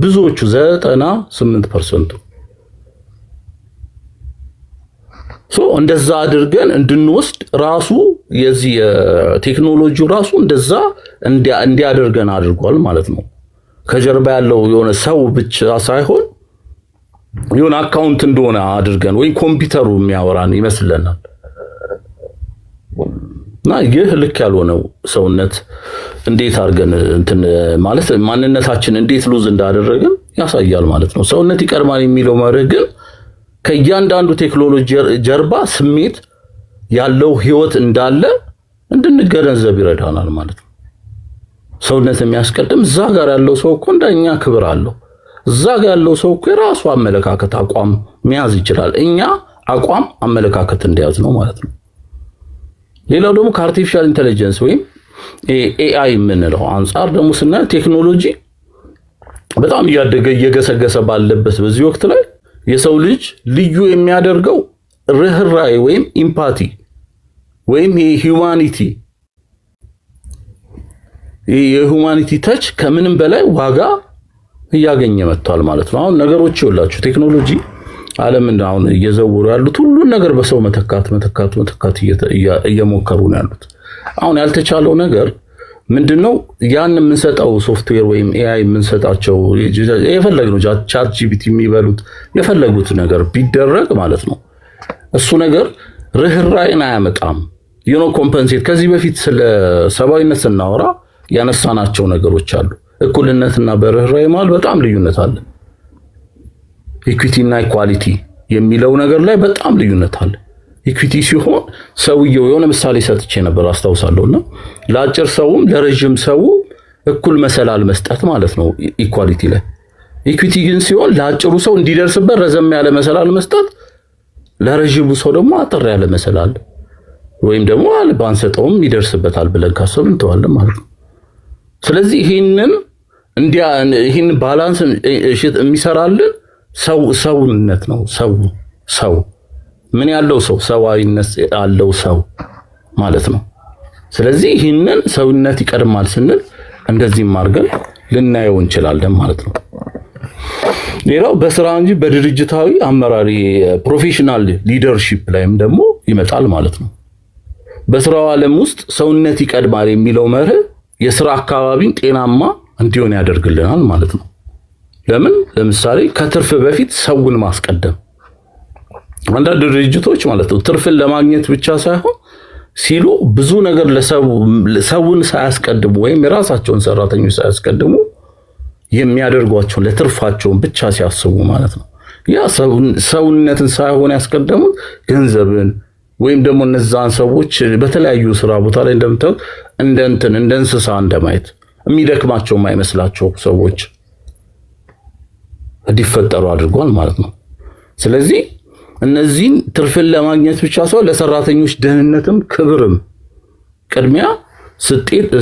ብዙዎቹ 98% እንደዛ አድርገን እንድንወስድ ራሱ የዚህ ቴክኖሎጂው ራሱ እንደዛ እንዲያደርገን አድርጓል ማለት ነው። ከጀርባ ያለው የሆነ ሰው ብቻ ሳይሆን የሆነ አካውንት እንደሆነ አድርገን ወይ ኮምፒውተሩ የሚያወራን ይመስለናል። እና ይህ ልክ ያልሆነው ሰውነት እንዴት አድርገን እንትን ማለት ማንነታችን እንዴት ሉዝ እንዳደረግን ያሳያል ማለት ነው። ሰውነት ይቀድማል የሚለው መርህ ግን ከእያንዳንዱ ቴክኖሎጂ ጀርባ ስሜት ያለው ህይወት እንዳለ እንድንገነዘብ ይረዳናል ማለት ነው። ሰውነት የሚያስቀድም እዛ ጋር ያለው ሰው እኮ እንደኛ ክብር አለው። እዛ ጋር ያለው ሰው እኮ የራሱ አመለካከት አቋም መያዝ ይችላል። እኛ አቋም አመለካከት እንዲያዝ ነው ማለት ነው። ሌላው ደግሞ ከአርቲፊሻል ኢንተለጀንስ ወይም ኤአይ የምንለው አንፃር ደግሞ ስናይ ቴክኖሎጂ በጣም እያደገ እየገሰገሰ ባለበት በዚህ ወቅት ላይ የሰው ልጅ ልዩ የሚያደርገው ርህራሄ ወይም ኢምፓቲ ወይም የሁማኒቲ ተች ከምንም በላይ ዋጋ እያገኘ መጥቷል ማለት ነው። አሁን ነገሮች ይኸውላችሁ ቴክኖሎጂ ዓለምን አሁን እየዘወሩ ያሉት ሁሉን ነገር በሰው መተካት እየሞከሩ ነው ያሉት። አሁን ያልተቻለው ነገር ምንድነው? ያን የምንሰጠው ሶፍትዌር ወይም ኤአይ የምንሰጣቸው የፈለግነው ቻት ጂፒቲ የሚበሉት የፈለጉት ነገር ቢደረግ ማለት ነው እሱ ነገር ርህራሄን አያመጣም። ኮምፐንሴት ከዚህ በፊት ስለ ሰብአዊነት ስናወራ ያነሳናቸው ነገሮች አሉ። እኩልነትና በርህራሄ ማለት በጣም ልዩነት አለ። ኢኩዊቲ እና ኢኳሊቲ የሚለው ነገር ላይ በጣም ልዩነት አለ። ኢኩዊቲ ሲሆን ሰውየው የሆነ ምሳሌ ሰጥቼ ነበር አስታውሳለሁና ለአጭር ሰውም ለረጅም ሰው እኩል መሰላል መስጠት ማለት ነው ኢኳሊቲ ላይ። ኢኩዊቲ ግን ሲሆን ለአጭሩ ሰው እንዲደርስበት ረዘም ያለ መሰላል መስጠት፣ ለረጅሙ ሰው ደግሞ አጠር ያለ መሰላል ወይም ደግሞ ባንሰጠውም ይደርስበታል ብለን ካሰብን እንተዋለን ማለት ነው። ስለዚህ ይህን ባላንስ የሚሰራልን ሰውነት ነው። ሰው ምን ያለው ሰው ሰዋዊነት ያለው ሰው ማለት ነው። ስለዚህ ይህንን ሰውነት ይቀድማል ስንል እንደዚህም አድርገን ልናየው እንችላለን ማለት ነው። ሌላው በስራ እንጂ በድርጅታዊ አመራር ፕሮፌሽናል ሊደርሺፕ ላይም ደግሞ ይመጣል ማለት ነው። በስራው ዓለም ውስጥ ሰውነት ይቀድማል የሚለው መርህ የስራ አካባቢን ጤናማ እንዲሆን ያደርግልናል ማለት ነው። ለምን? ለምሳሌ ከትርፍ በፊት ሰውን ማስቀደም። አንዳንድ ድርጅቶች ማለት ነው ትርፍን ለማግኘት ብቻ ሳይሆን ሲሉ ብዙ ነገር ለሰውን ሳያስቀድሙ ወይም የራሳቸውን ሰራተኞች ሳያስቀድሙ የሚያደርጓቸው ለትርፋቸውን ብቻ ሲያስቡ ማለት ነው። ያ ሰውነትን ሳይሆን ያስቀደሙት ገንዘብን ወይም ደግሞ እነዛን ሰዎች በተለያዩ ስራ ቦታ ላይ እንደምታዩት እንደ እንስሳ እንደማየት የሚደክማቸው የማይመስላቸው ሰዎች እንዲፈጠሩ አድርጓል ማለት ነው። ስለዚህ እነዚህን ትርፍን ለማግኘት ብቻ ሳይሆን ለሰራተኞች ደህንነትም ክብርም ቅድሚያ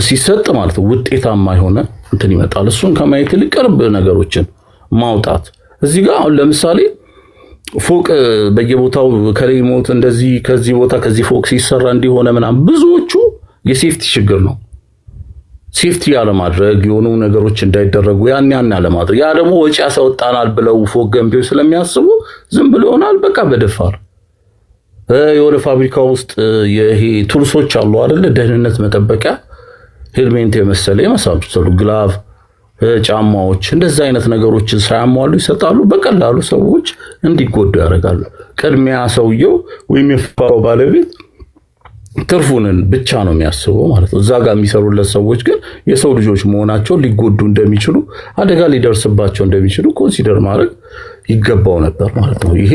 ሲሰጥ ማለት ነው ውጤታማ የሆነ እንትን ይመጣል። እሱን ከማየት ይልቅ ቅርብ ነገሮችን ማውጣት። እዚህ ጋር አሁን ለምሳሌ ፎቅ በየቦታው ከሌሞት እንደዚህ ከዚህ ቦታ ከዚህ ፎቅ ሲሰራ እንዲሆነ ምናምን ብዙዎቹ የሴፍቲ ችግር ነው። ሴፍቲ ያለማድረግ የሆኑ ነገሮች እንዳይደረጉ ያን ያለማድረግ ያ ደግሞ ወጪ ያስወጣናል ብለው ፎቅ ገንቢዎች ስለሚያስቡ ዝም ብሎ ይሆናል። በቃ በደፋር የሆነ ፋብሪካ ውስጥ ይሄ ቱልሶች አሉ አይደለ? ደህንነት መጠበቂያ ሄልሜት የመሰሉ ግላቭ፣ ጫማዎች እንደዛ አይነት ነገሮችን ሳያሟሉ ይሰጣሉ። በቀላሉ ሰዎች እንዲጎዱ ያደርጋሉ። ቅድሚያ ሰውየው ወይም የፋብሪካው ባለቤት ትርፉንን ብቻ ነው የሚያስበው ማለት ነው። እዛ ጋር የሚሰሩለት ሰዎች ግን የሰው ልጆች መሆናቸው ሊጎዱ እንደሚችሉ አደጋ ሊደርስባቸው እንደሚችሉ ኮንሲደር ማድረግ ይገባው ነበር ማለት ነው። ይሄ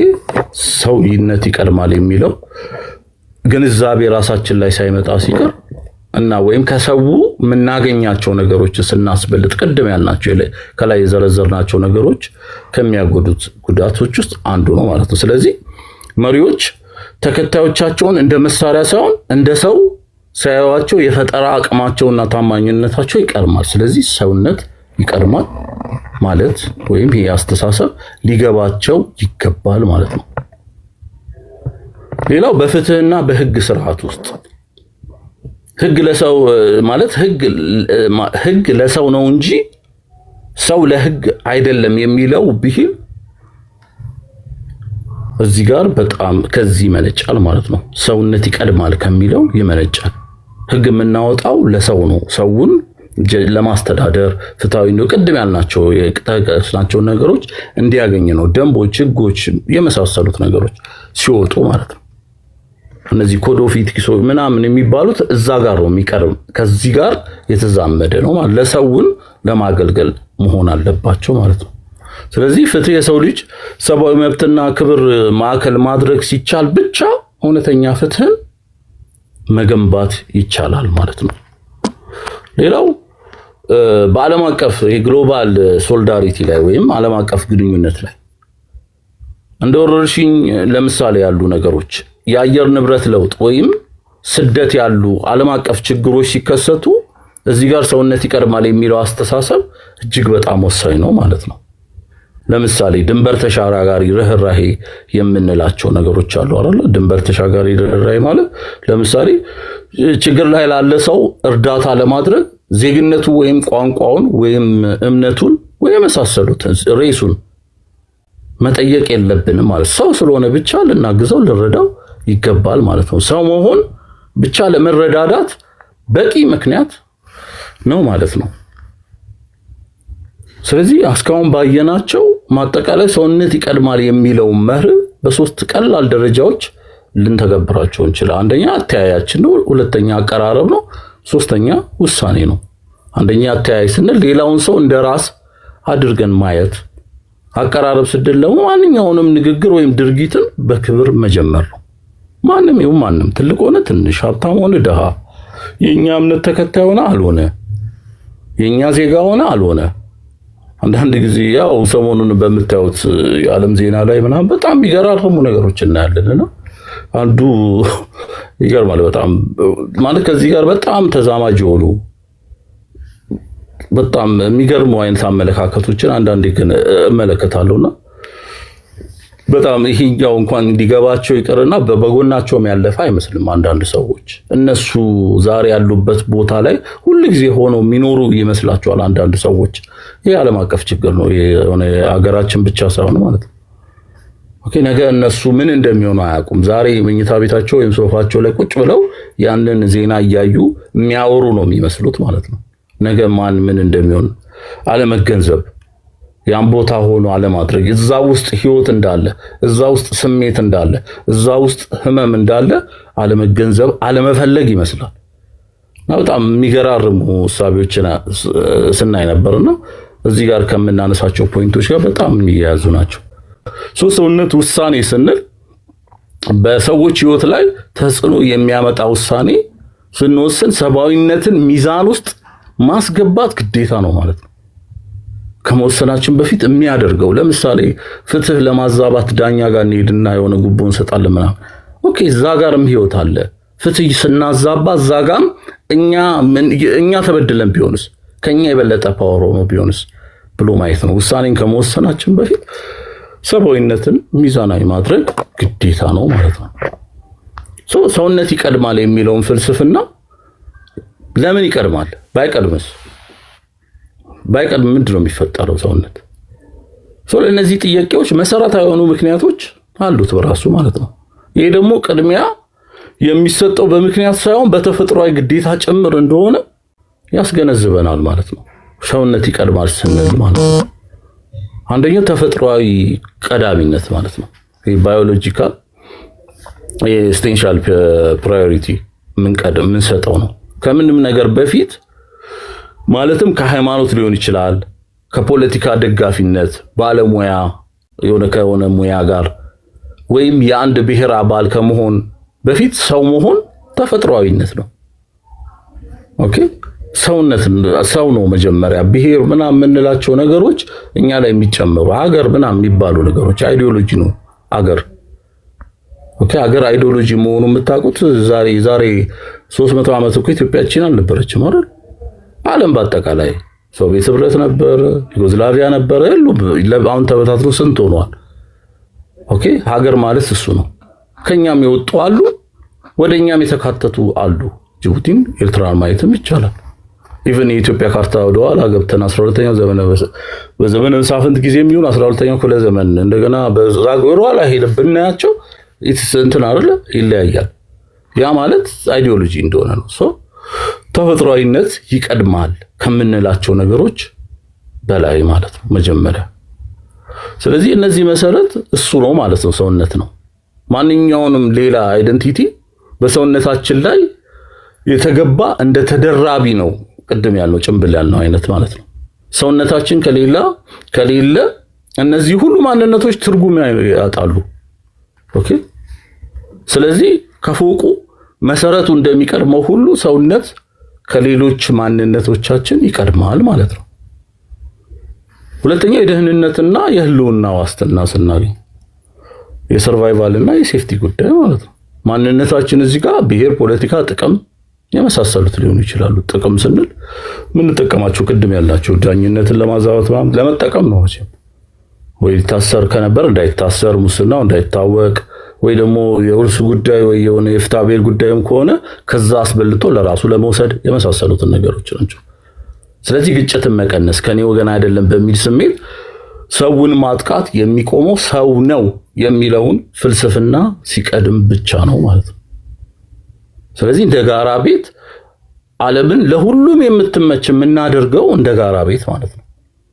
ሰውነት ይቀድማል የሚለው ግንዛቤ ራሳችን ላይ ሳይመጣ ሲቀር እና ወይም ከሰው የምናገኛቸው ነገሮች ስናስበልጥ ቅድም ያልናቸው ከላይ የዘረዘርናቸው ነገሮች ከሚያጎዱት ጉዳቶች ውስጥ አንዱ ነው ማለት ነው። ስለዚህ መሪዎች ተከታዮቻቸውን እንደ መሳሪያ ሳይሆን እንደ ሰው ሳያዩዋቸው የፈጠራ አቅማቸውና ታማኝነታቸው ይቀድማል። ስለዚህ ሰውነት ይቀድማል ማለት ወይም ይሄ አስተሳሰብ ሊገባቸው ይገባል ማለት ነው። ሌላው በፍትህና በህግ ስርዓት ውስጥ ህግ ለሰው ማለት ህግ ለሰው ነው እንጂ ሰው ለህግ አይደለም የሚለው ብሂል እዚህ ጋር በጣም ከዚህ ይመነጫል ማለት ነው። ሰውነት ይቀድማል ከሚለው ይመነጫል። ህግ የምናወጣው ለሰው ነው፣ ሰውን ለማስተዳደር ፍትሃዊ ነው፣ ቅድም ያልናቸው የጠቀስናቸው ነገሮች እንዲያገኝ ነው። ደንቦች፣ ህጎች የመሳሰሉት ነገሮች ሲወጡ ማለት ነው። እነዚህ ኮድ ኦፍ ኢቲክስ ምናምን የሚባሉት እዛ ጋር ነው የሚቀርብ፣ ከዚህ ጋር የተዛመደ ነው ማለት ለሰውን ለማገልገል መሆን አለባቸው ማለት ነው። ስለዚህ ፍትህ የሰው ልጅ ሰብአዊ መብትና ክብር ማዕከል ማድረግ ሲቻል ብቻ እውነተኛ ፍትህን መገንባት ይቻላል ማለት ነው። ሌላው በዓለም አቀፍ የግሎባል ሶሊዳሪቲ ላይ ወይም ዓለም አቀፍ ግንኙነት ላይ እንደ ወረርሽኝ ለምሳሌ ያሉ ነገሮች፣ የአየር ንብረት ለውጥ ወይም ስደት ያሉ ዓለም አቀፍ ችግሮች ሲከሰቱ እዚህ ጋር ሰውነት ይቀድማል የሚለው አስተሳሰብ እጅግ በጣም ወሳኝ ነው ማለት ነው። ለምሳሌ ድንበር ተሻጋሪ ርህራሄ የምንላቸው ነገሮች አሉ አይደል? ድንበር ተሻጋሪ ርህራሄ ማለት ለምሳሌ ችግር ላይ ላለ ሰው እርዳታ ለማድረግ ዜግነቱ ወይም ቋንቋውን ወይም እምነቱን ወይም የመሳሰሉትን ሬሱን መጠየቅ የለብንም ማለት ሰው ስለሆነ ብቻ ልናግዘው ልረዳው ይገባል ማለት ነው። ሰው መሆን ብቻ ለመረዳዳት በቂ ምክንያት ነው ማለት ነው። ስለዚህ እስካሁን ባየናቸው ማጠቃላይ ሰውነት ይቀድማል የሚለው መርህ በሶስት ቀላል ደረጃዎች ልንተገብራቸው እንችላለን። አንደኛ አተያያችን ነው፣ ሁለተኛ አቀራረብ ነው፣ ሶስተኛ ውሳኔ ነው። አንደኛ አተያይ ስንል ሌላውን ሰው እንደ ራስ አድርገን ማየት፣ አቀራረብ ስንል ደግሞ ማንኛውንም ንግግር ወይም ድርጊትን በክብር መጀመር ነው። ማንም ይሁን ማንም፣ ትልቅ ሆነ ትንሽ፣ ሀብታም ሆነ ድሃ፣ የኛ እምነት ተከታይ ሆነ አልሆነ፣ የኛ ዜጋ ሆነ አልሆነ። አንዳንድ ጊዜ ያው ሰሞኑን በምታዩት የዓለም ዜና ላይ ምናምን በጣም የሚገራርሙ ነገሮች እናያለንና አንዱ ይገርማል በጣም ማለት ከዚህ ጋር በጣም ተዛማጅ የሆኑ በጣም የሚገርሙ አይነት አመለካከቶችን አንዳንዴ ግን እመለከታለሁና በጣም ይሄኛው እንኳን እንዲገባቸው ይቀርና በጎናቸውም ያለፈ አይመስልም። አንዳንድ ሰዎች እነሱ ዛሬ ያሉበት ቦታ ላይ ሁሉ ጊዜ ሆነው የሚኖሩ ይመስላቸዋል አንዳንድ ሰዎች። ይሄ ዓለም አቀፍ ችግር ነው፣ የሆነ ሀገራችን ብቻ ሳይሆን ማለት ነው። ኦኬ ነገ እነሱ ምን እንደሚሆኑ አያውቁም። ዛሬ መኝታ ቤታቸው ወይም ሶፋቸው ላይ ቁጭ ብለው ያንን ዜና እያዩ የሚያወሩ ነው የሚመስሉት ማለት ነው። ነገ ማን ምን እንደሚሆን አለመገንዘብ፣ ያን ቦታ ሆኖ አለማድረግ፣ እዛ ውስጥ ህይወት እንዳለ፣ እዛ ውስጥ ስሜት እንዳለ፣ እዛ ውስጥ ህመም እንዳለ አለመገንዘብ፣ አለመፈለግ ይመስላል። በጣም የሚገራርሙ እሳቤዎችን ስናይ ነበርና እዚህ ጋር ከምናነሳቸው ፖይንቶች ጋር በጣም የሚያያዙ ናቸው። ሰውነት ውሳኔ ስንል በሰዎች ህይወት ላይ ተጽዕኖ የሚያመጣ ውሳኔ ስንወስን ሰብአዊነትን ሚዛን ውስጥ ማስገባት ግዴታ ነው ማለት ነው። ከመወሰናችን በፊት የሚያደርገው ለምሳሌ ፍትህ ለማዛባት ዳኛ ጋር እንሄድና የሆነ ጉቦ እንሰጣለን ምናምን። ኦኬ እዛ ጋርም ህይወት አለ። ፍትህ ስናዛባ እዛ ጋርም እኛ ተበድለን ቢሆንስ ከኛ የበለጠ ፓወር ሆኖ ቢሆንስ ብሎ ማየት ነው። ውሳኔን ከመወሰናችን በፊት ሰብአዊነትን ሚዛናዊ ማድረግ ግዴታ ነው ማለት ነው። ሰውነት ይቀድማል የሚለውን ፍልስፍና ለምን ይቀድማል? ባይቀድም ምንድነው የሚፈጠረው ሰውነት? ለእነዚህ ጥያቄዎች መሰረታዊ የሆኑ ምክንያቶች አሉት በራሱ ማለት ነው። ይሄ ደግሞ ቅድሚያ የሚሰጠው በምክንያት ሳይሆን በተፈጥሯዊ ግዴታ ጭምር እንደሆነ ያስገነዝበናል ማለት ነው። ሰውነት ይቀድማል ስንል ማለት ነው አንደኛው ተፈጥሯዊ ቀዳሚነት ማለት ነው። ይሄ ባዮሎጂካል ኤሴንሻል ፕራዮሪቲ ምን ሰጠው ነው ከምንም ነገር በፊት ማለትም ከሃይማኖት ሊሆን ይችላል ከፖለቲካ ደጋፊነት ባለሙያ ከሆነ ሙያ ጋር ወይም የአንድ ብሔር አባል ከመሆን በፊት ሰው መሆን ተፈጥሯዊነት ነው ኦኬ ሰው ነው መጀመሪያ ብሔር ምናምን የምንላቸው ነገሮች እኛ ላይ የሚጨመሩ ሀገር ምናምን የሚባሉ ነገሮች አይዲዮሎጂ ነው ሀገር ኦኬ ሀገር አይዲዮሎጂ መሆኑ የምታውቁት ዛሬ 300 ዓመት እኮ ኢትዮጵያችን አልነበረችም አይደል ዓለም በአጠቃላይ ሶቪየት ህብረት ነበር ዩጎዝላቪያ ነበር አሁን ተበታትሮ ስንት ሆኗል ኦኬ ሀገር ማለት እሱ ነው ከኛም የወጡ አሉ ወደኛም የተካተቱ አሉ ጅቡቲን ኤርትራን ማየትም ይቻላል ኢቭን የኢትዮጵያ ካርታ ወደኋላ ገብተን 12ኛው በዘመነ መሳፍንት ጊዜም ይሁን 12ኛው ክፍለ ዘመን እንደገና በዛግወር ኋላ ሄደን ብናያቸው እንትን አይደለ ይለያያል ያ ማለት አይዲዮሎጂ እንደሆነ ነው ተፈጥሯዊነት ይቀድማል ከምንላቸው ነገሮች በላይ ማለት ነው መጀመሪያ ስለዚህ እነዚህ መሰረት እሱ ነው ማለት ነው ሰውነት ነው ማንኛውንም ሌላ አይደንቲቲ በሰውነታችን ላይ የተገባ እንደ ተደራቢ ነው ቅድም ያልነው ጭምብል ያልነው አይነት ማለት ነው ሰውነታችን ከሌለ እነዚህ ሁሉ ማንነቶች ትርጉም ያጣሉ ኦኬ ስለዚህ ከፎቁ መሰረቱ እንደሚቀድመው ሁሉ ሰውነት ከሌሎች ማንነቶቻችን ይቀድማል ማለት ነው ሁለተኛ የደህንነትና የህልውና ዋስትና ስናገኝ የሰርቫይቫል እና የሴፍቲ ጉዳይ ማለት ነው ማንነታችን እዚህ ጋር ብሔር ፖለቲካ ጥቅም የመሳሰሉት ሊሆኑ ይችላሉ ጥቅም ስንል ምን ተጠቀማቸው ቅድም ያላቸው ዳኝነትን ለማዛባት ለመጠቀም ነው ወይ ታሰር ከነበር እንዳይታሰር ሙስናው እንዳይታወቅ ወይ ደግሞ የውርስ ጉዳይ ወይ የሆነ የፍትሐብሔር ጉዳይም ከሆነ ከዛ አስበልጦ ለራሱ ለመውሰድ የመሳሰሉት ነገሮች ናቸው ስለዚህ ግጭትን መቀነስ ከኔ ወገን አይደለም በሚል ስሜት ሰውን ማጥቃት የሚቆመው ሰው ነው የሚለውን ፍልስፍና ሲቀድም ብቻ ነው ማለት ነው ስለዚህ እንደ ጋራ ቤት ዓለምን ለሁሉም የምትመች የምናደርገው እንደ ጋራ ቤት ማለት ነው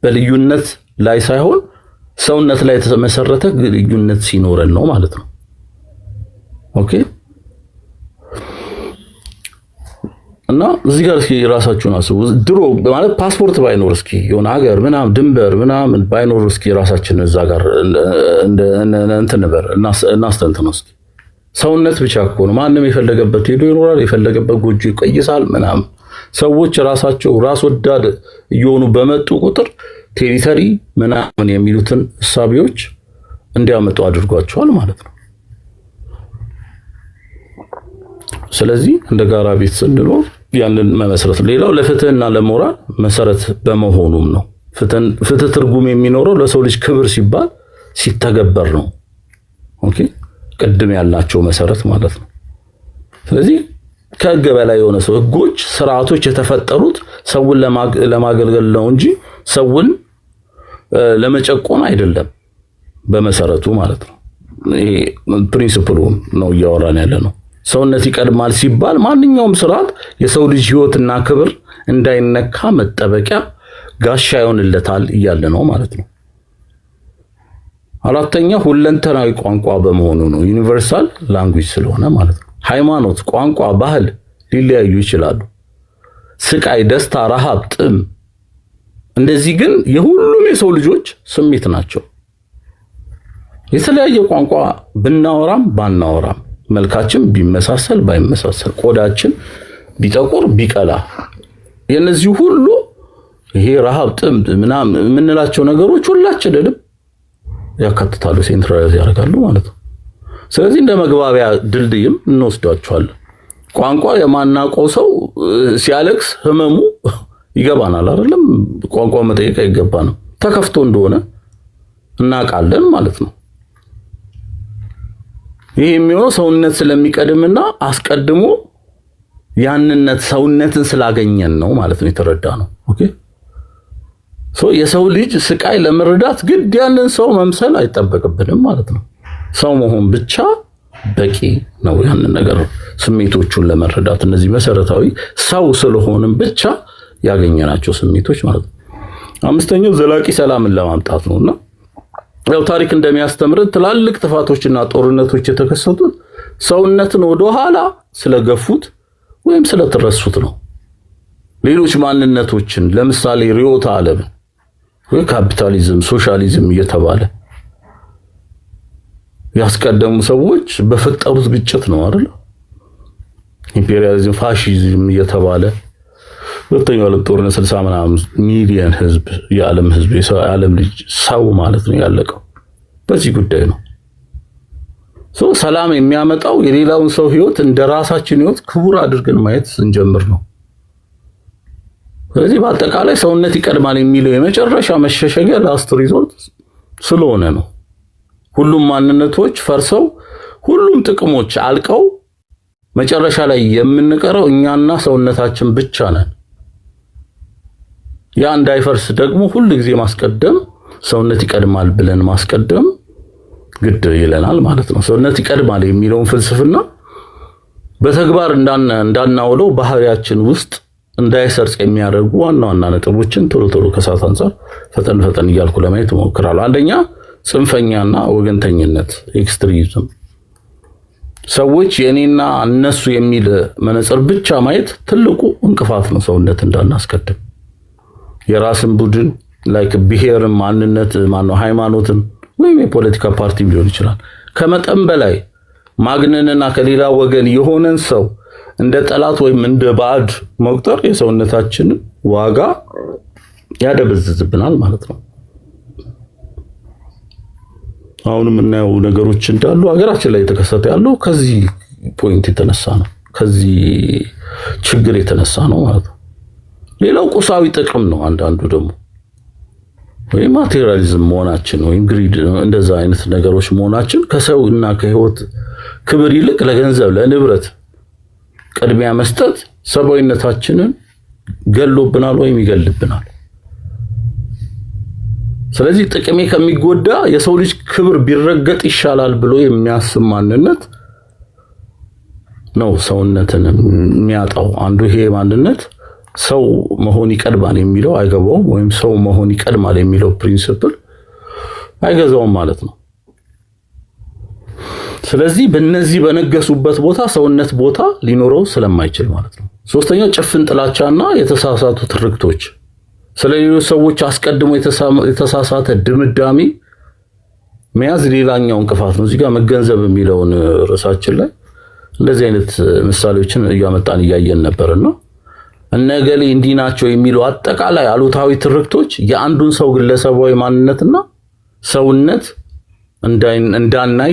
በልዩነት ላይ ሳይሆን ሰውነት ላይ የተመሰረተ ልዩነት ሲኖረን ነው ማለት ነው ኦኬ እና እዚህ ጋር እስኪ ራሳችሁን አስቡ ድሮ ማለት ፓስፖርት ባይኖር እስኪ የሆነ ሀገር ምናምን ድንበር ምናምን ባይኖር እስኪ ራሳችንን እዛ ጋር እንትን ነበር እናስተንትነው እስኪ ሰውነት ብቻ ከሆነ ማንንም የፈለገበት ሄዶ ይኖራል የፈለገበት ጎጆ ይቀይሳል ምናምን ሰዎች ራሳቸው ራስ ወዳድ እየሆኑ በመጡ ቁጥር ቴሪተሪ ምናምን የሚሉትን እሳቢዎች እንዲያመጡ አድርጓቸዋል ማለት ነው ስለዚህ እንደ ጋራ ቤት ስንኖር ያንን መመስረት ሌላው ለፍትህና ለሞራል መሰረት በመሆኑም ነው ፍትህ ትርጉም የሚኖረው ለሰው ልጅ ክብር ሲባል ሲተገበር ነው ኦኬ ቅድም ያላቸው መሰረት ማለት ነው ስለዚህ ከህግ በላይ የሆነ ሰው ህጎች ስርዓቶች የተፈጠሩት ሰውን ለማገልገል ነው እንጂ ሰውን ለመጨቆን አይደለም በመሰረቱ ማለት ነው ይሄ ፕሪንሲፕሉ ነው እያወራን ያለ ነው ሰውነት ይቀድማል ሲባል ማንኛውም ስርዓት የሰው ልጅ ህይወትና ክብር እንዳይነካ መጠበቂያ ጋሻ ይሆንለታል እያለ ነው ማለት ነው አራተኛ ሁለንተናዊ ቋንቋ በመሆኑ ነው ዩኒቨርሳል ላንጉዌጅ ስለሆነ ማለት ነው ሃይማኖት ቋንቋ ባህል ሊለያዩ ይችላሉ ስቃይ ደስታ ረሃብ ጥም እንደዚህ ግን የሁሉም የሰው ልጆች ስሜት ናቸው የተለያየ ቋንቋ ብናወራም ባናወራም መልካችን ቢመሳሰል ባይመሳሰል ቆዳችን ቢጠቁር ቢቀላ የነዚህ ሁሉ ይሄ ረሃብ ጥም ምናምን የምንላቸው ነገሮች ሁላችንንም ያካትታሉ ሴንትራላይዝ ያደርጋሉ ማለት ነው ስለዚህ እንደ መግባቢያ ድልድይም እንወስዳቸዋለን ቋንቋ የማናውቀው ሰው ሲያለቅስ ህመሙ ይገባናል አይደለም ቋንቋ መጠየቅ አይገባንም ተከፍቶ እንደሆነ እናውቃለን ማለት ነው ይሄ የሚሆነው ሰውነት ስለሚቀድምና አስቀድሞ ያንነት ሰውነትን ስላገኘን ነው ማለት ነው የተረዳ ነው ኦኬ የሰው ልጅ ስቃይ ለመረዳት ግድ ያንን ሰው መምሰል አይጠበቅብንም ማለት ነው ሰው መሆን ብቻ በቂ ነው ያንን ነገር ስሜቶቹን ለመረዳት እነዚህ መሰረታዊ ሰው ስለሆነም ብቻ ያገኘናቸው ስሜቶች ማለት ነው አምስተኛው ዘላቂ ሰላምን ለማምጣት ነውና ያው ታሪክ እንደሚያስተምረን ትላልቅ ጥፋቶችና ጦርነቶች የተከሰቱት ሰውነትን ወደ ኋላ ስለገፉት ወይም ስለተረሱት ነው። ሌሎች ማንነቶችን ለምሳሌ ሪዮታ ዓለም ወይ ካፒታሊዝም ሶሻሊዝም እየተባለ ያስቀደሙ ሰዎች በፈጠሩት ግጭት ነው አይደል? ኢምፔሪያሊዝም ፋሺዝም እየተባለ ሁለተኛው ዓለም ጦርነት 60 ምናምን ሚሊዮን ህዝብ የዓለም ህዝብ የዓለም ልጅ ሰው ማለት ነው ያለቀው በዚህ ጉዳይ ነው። ሰላም የሚያመጣው የሌላውን ሰው ህይወት እንደራሳችን ህይወት ክቡር አድርገን ማየት ስንጀምር ነው። ስለዚህ በአጠቃላይ ሰውነት ይቀድማል የሚለው የመጨረሻ መሸሸጊያ ላስት ሪዞርት ስለሆነ ነው። ሁሉም ማንነቶች ፈርሰው ሁሉም ጥቅሞች አልቀው መጨረሻ ላይ የምንቀረው እኛና ሰውነታችን ብቻ ነን። ያ እንዳይፈርስ ደግሞ ሁሉ ጊዜ ማስቀደም ሰውነት ይቀድማል ብለን ማስቀደም ግድ ይለናል ማለት ነው። ሰውነት ይቀድማል የሚለውን ፍልስፍና በተግባር እንዳናውለው ባህሪያችን ውስጥ እንዳይሰርጽ የሚያደርጉ ዋና ዋና ነጥቦችን ቶሎ ከሰዓት አንፃር ፈጠን እያልኩ ለማየት እሞክራለሁ። አንደኛ ጽንፈኛና ወገንተኝነት ኤክስትሪሚዝም። ሰዎች የኔና እነሱ የሚል መነጽር ብቻ ማየት ትልቁ እንቅፋት ነው ሰውነት እንዳናስቀድም። የራስን ቡድን ላይክ ብሔርን፣ ማንነት ማነው ሃይማኖትን ወይም የፖለቲካ ፓርቲ ሊሆን ይችላል ከመጠን በላይ ማግነንና ከሌላ ወገን የሆነን ሰው እንደ ጠላት ወይም እንደ ባዕድ መቁጠር የሰውነታችንን ዋጋ ያደበዝዝብናል ማለት ነው። አሁንም እናየው ነገሮች እንዳሉ ሀገራችን ላይ የተከሰተ ያለው ከዚህ ፖይንት የተነሳ ነው፣ ከዚህ ችግር የተነሳ ነው ማለት ነው። ሌላው ቁሳዊ ጥቅም ነው። አንዳንዱ ደግሞ ወይም ማቴሪያሊዝም መሆናችን ወይም ግሪድ እንደዛ አይነት ነገሮች መሆናችን ከሰውና ከህይወት ክብር ይልቅ ለገንዘብ ለንብረት ቅድሚያ መስጠት ሰብአዊነታችንን ገሎብናል ወይም ይገልብናል። ስለዚህ ጥቅሜ ከሚጎዳ የሰው ልጅ ክብር ቢረገጥ ይሻላል ብሎ የሚያስብ ማንነት ነው ሰውነትን የሚያጣው። አንዱ ይሄ ማንነት ሰው መሆን ይቀድማል የሚለው አይገባውም፣ ወይም ሰው መሆን ይቀድማል የሚለው ፕሪንሲፕል አይገዛውም ማለት ነው። ስለዚህ በእነዚህ በነገሱበት ቦታ ሰውነት ቦታ ሊኖረው ስለማይችል ማለት ነው። ሶስተኛው ጭፍን ጥላቻና የተሳሳቱ ትርክቶች፣ ስለሌሎች ሰዎች አስቀድሞ የተሳሳተ ድምዳሜ መያዝ ሌላኛው እንቅፋት ነው። እዚህ ጋር መገንዘብ የሚለውን ርዕሳችን ላይ እንደዚህ አይነት ምሳሌዎችን እያመጣን እያየን ነበርና እነገሌ እንዲህ ናቸው የሚሉ አጠቃላይ አሉታዊ ትርክቶች የአንዱን ሰው ግለሰባዊ ማንነትና ሰውነት እንዳናይ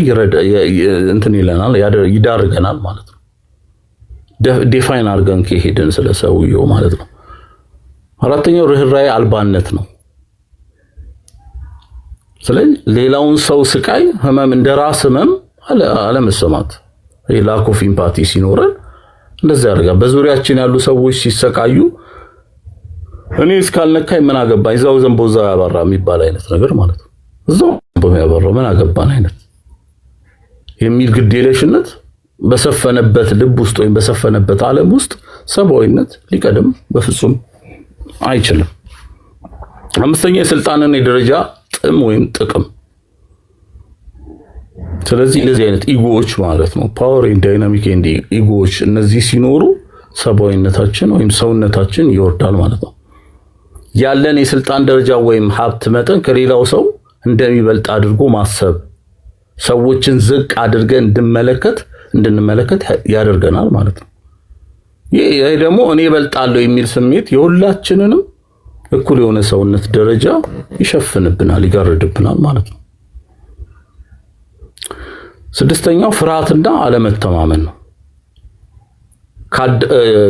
እንትን ይለናል፣ ይዳርገናል ማለት ነው። ዲፋይን አድርገን ከሄድን ስለ ሰውየው ማለት ነው። አራተኛው ርህራሄ አልባነት ነው። ስለዚህ ሌላውን ሰው ስቃይ ህመም እንደራስ ህመም አለመሰማት፣ ላክ ኦፍ ኢምፓቲ ሲኖረን እንደዛ ያደርጋል። በዙሪያችን ያሉ ሰዎች ሲሰቃዩ እኔ እስካልነካኝ ምን አገባኝ፣ እዛው ዘንቦዛ ያባራ የሚባል አይነት ነገር ማለት ነው። እዛው ዘንቦ ያባራው ምን አገባን አይነት የሚል ግዴለሽነት በሰፈነበት ልብ ውስጥ ወይም በሰፈነበት ዓለም ውስጥ ሰብአዊነት ሊቀድም በፍጹም አይችልም። አምስተኛ የስልጣንና የደረጃ ጥም ወይም ጥቅም። ስለዚህ እንደዚህ አይነት ኢጎዎች ማለት ነው ፓወር ኤንድ ዳይናሚክ ኤንድ ኢጎዎች እነዚህ ሲኖሩ ሰብአዊነታችን ወይም ሰውነታችን ይወርዳል ማለት ነው። ያለን የስልጣን ደረጃ ወይም ሀብት መጠን ከሌላው ሰው እንደሚበልጥ አድርጎ ማሰብ ሰዎችን ዝቅ አድርገን እንድንመለከት ያደርገናል ማለት ነው። ይሄ ደግሞ እኔ እበልጣለሁ የሚል ስሜት የሁላችንንም እኩል የሆነ ሰውነት ደረጃ ይሸፍንብናል፣ ይጋርድብናል ማለት ነው። ስድስተኛው ፍርሃትና አለመተማመን ነው።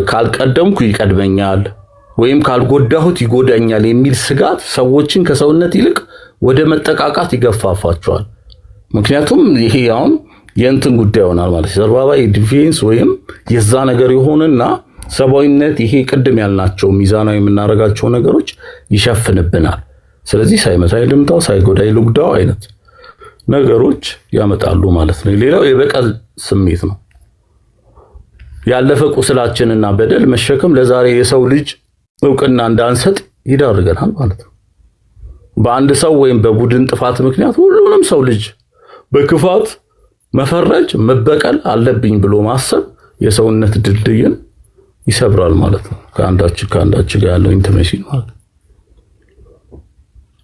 ካልቀደምኩ ይቀድመኛል ወይም ካልጎዳሁት ይጎዳኛል የሚል ስጋት ሰዎችን ከሰውነት ይልቅ ወደ መጠቃቃት ይገፋፋቸዋል። ምክንያቱም ይሄ አሁን የእንትን ጉዳይ ይሆናል ማለት ሰርቫይቫል ዲፌንስ ወይም የዛ ነገር ይሆንና ሰብአዊነት ይሄ ቅድም ያልናቸው ሚዛናዊ የምናደርጋቸው ነገሮች ይሸፍንብናል። ስለዚህ ሳይመታኝ ልምታው ሳይጎዳኝ ልጉዳው አይነት ነገሮች ያመጣሉ ማለት ነው። ሌላው የበቀል ስሜት ነው። ያለፈ ቁስላችንና በደል መሸከም ለዛሬ የሰው ልጅ እውቅና እንዳንሰጥ ይዳርገናል ማለት ነው። በአንድ ሰው ወይም በቡድን ጥፋት ምክንያት ሁሉንም ሰው ልጅ በክፋት መፈረጅ፣ መበቀል አለብኝ ብሎ ማሰብ የሰውነት ድልድይን ይሰብራል ማለት ነው። ከአንዳችን ጋር ያለው ኢንቲሜሲ ማለት።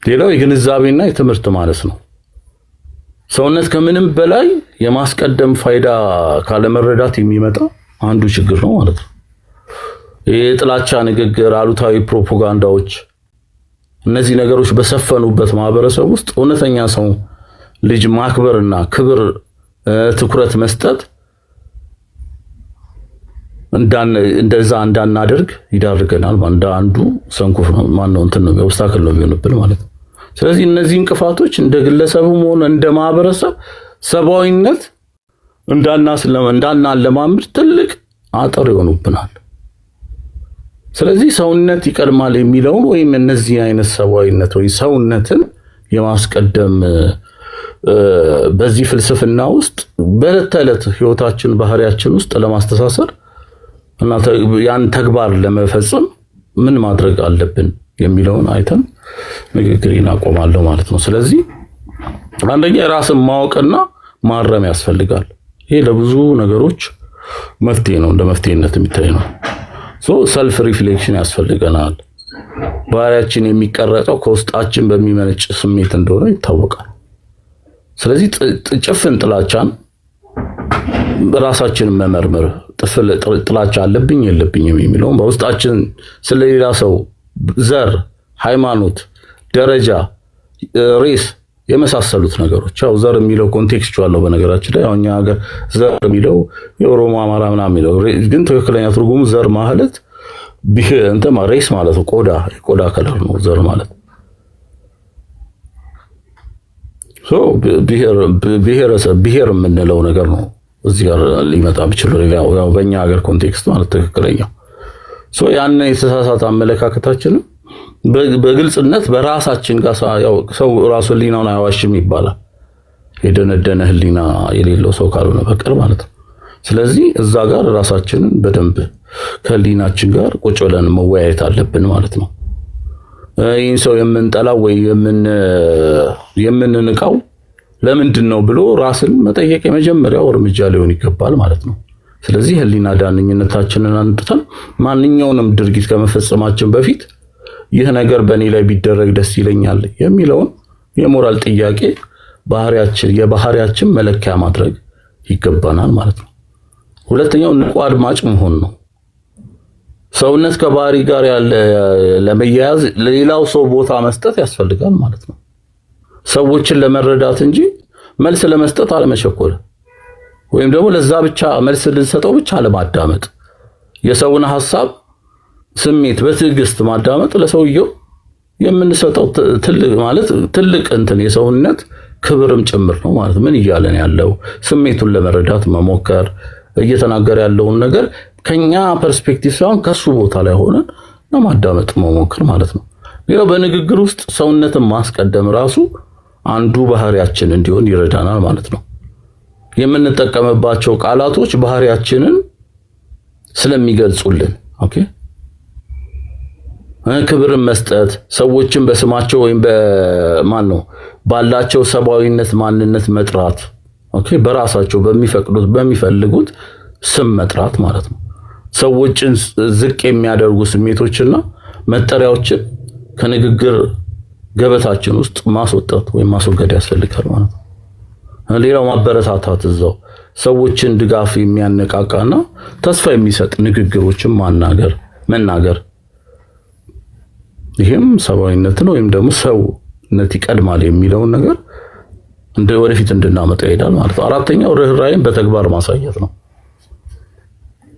ሌላው የግንዛቤና የትምህርት ማለት ነው። ሰውነት ከምንም በላይ የማስቀደም ፋይዳ ካለመረዳት የሚመጣ አንዱ ችግር ነው ማለት ነው። የጥላቻ ንግግር፣ አሉታዊ ፕሮፓጋንዳዎች፣ እነዚህ ነገሮች በሰፈኑበት ማህበረሰብ ውስጥ እውነተኛ ሰው ልጅ ማክበርና ክብር ትኩረት መስጠት እንደዛ እንዳናደርግ ይዳርገናል። አንዱ ሰንኩፍ ነው ማነው እንትን ነው ኦብስታክል ነው የሚሆንብን ማለት ነው። ስለዚህ እነዚህ እንቅፋቶች እንደ ግለሰብም ሆነ እንደ ማህበረሰብ ሰብአዊነት እንዳናለማምድ ትልቅ አጥር ይሆኑብናል። ስለዚህ ሰውነት ይቀድማል የሚለውን ወይም እነዚህ አይነት ሰብአዊነት ወይ ሰውነትን የማስቀደም በዚህ ፍልስፍና ውስጥ በዕለት ተዕለት ህይወታችን ባህሪያችን ውስጥ ለማስተሳሰር እና ያን ተግባር ለመፈጸም ምን ማድረግ አለብን የሚለውን አይተን ንግግሬን አቆማለሁ ማለት ነው። ስለዚህ አንደኛ ራስን ማወቅና ማረም ያስፈልጋል። ይሄ ለብዙ ነገሮች መፍትሄ ነው፣ እንደ መፍትሄነት የሚታይ ነው። ሰልፍ ሪፍሌክሽን ያስፈልገናል። ባህሪያችን የሚቀረጸው ከውስጣችን በሚመነጭ ስሜት እንደሆነ ይታወቃል። ስለዚህ ጭፍን ጥላቻን ራሳችንን መመርመር፣ ጥላቻ አለብኝ የለብኝም የሚለውን በውስጣችን ስለሌላ ሰው ዘር፣ ሃይማኖት፣ ደረጃ፣ ሬስ የመሳሰሉት ነገሮች ያው ዘር የሚለው ኮንቴክስቹዋል ነው። በነገራችን ላይ ያው እኛ ሀገር ዘር የሚለው የኦሮሞ አማራ ምናምን የሚለው ግን ትክክለኛ ትርጉሙ ዘር ማለት ሬስ ማለት ነው። ቆዳ ከለር ነው ዘር ማለት። ብሔር የምንለው ነገር ነው እዚህ ጋር ሊመጣ ቢችል ያው በእኛ ሀገር ኮንቴክስት ማለት ትክክለኛው ያን የተሳሳተ አመለካከታችንን በግልጽነት በራሳችን ጋር ያው ሰው ራሱ ህሊናውን አይዋሽም ይባላል። የደነደነ ህሊና የሌለው ሰው ካልሆነ በቀር ማለት ነው። ስለዚህ እዛ ጋር ራሳችንን በደንብ ከህሊናችን ጋር ቁጭ ብለን መወያየት አለብን ማለት ነው። ይህን ሰው የምንጠላው ወይ የምንንቃው ለምንድን ነው ብሎ ራስን መጠየቅ የመጀመሪያው እርምጃ ሊሆን ይገባል ማለት ነው። ስለዚህ ህሊና ዳንኝነታችንን አንጥተን ማንኛውንም ድርጊት ከመፈጸማችን በፊት ይህ ነገር በእኔ ላይ ቢደረግ ደስ ይለኛል የሚለውን የሞራል ጥያቄ የባህሪያችን መለኪያ ማድረግ ይገባናል ማለት ነው። ሁለተኛው ንቁ አድማጭ መሆን ነው። ሰውነት ከባህሪ ጋር ያለ ለመያያዝ ለሌላው ሰው ቦታ መስጠት ያስፈልጋል ማለት ነው። ሰዎችን ለመረዳት እንጂ መልስ ለመስጠት አለመቸኮል፣ ወይም ደግሞ ለዛ ብቻ መልስ ልንሰጠው ብቻ አለማዳመጥ። የሰውን ሐሳብ፣ ስሜት በትዕግስት ማዳመጥ ለሰውየው የምንሰጠው ትልቅ የሰውነት ክብርም ጭምር ነው ማለት ምን እያለን ያለው ስሜቱን ለመረዳት መሞከር፣ እየተናገረ ያለውን ነገር ከኛ ፐርስፔክቲቭ ሳይሆን ከሱ ቦታ ላይ ሆነን ለማዳመጥ መሞከር ማለት ነው። ሌላው በንግግር ውስጥ ሰውነትን ማስቀደም ራሱ አንዱ ባህሪያችን እንዲሆን ይረዳናል ማለት ነው። የምንጠቀምባቸው ቃላቶች ባህሪያችንን ስለሚገልጹልን ክብርን መስጠት፣ ሰዎችን በስማቸው ወይም ባላቸው ሰብአዊነት ማንነት መጥራት፣ በራሳቸው በሚፈልጉት ስም መጥራት ማለት ነው። ሰዎችን ዝቅ የሚያደርጉ ስሜቶችና መጠሪያዎችን ከንግግር ገበታችን ውስጥ ማስወጣት ወይም ማስወገድ ያስፈልጋል ማለት ነው። ሌላው ማበረታታት፣ እዛው ሰዎችን ድጋፍ የሚያነቃቃና ተስፋ የሚሰጥ ንግግሮችን መናገር ይህም ሰብአዊነትን ወይም ደግሞ ሰውነት ይቀድማል የሚለውን ነገር ወደፊት እንድናመጣ ይሄዳል ማለት ነው። አራተኛው ርህራሄን በተግባር ማሳየት ነው።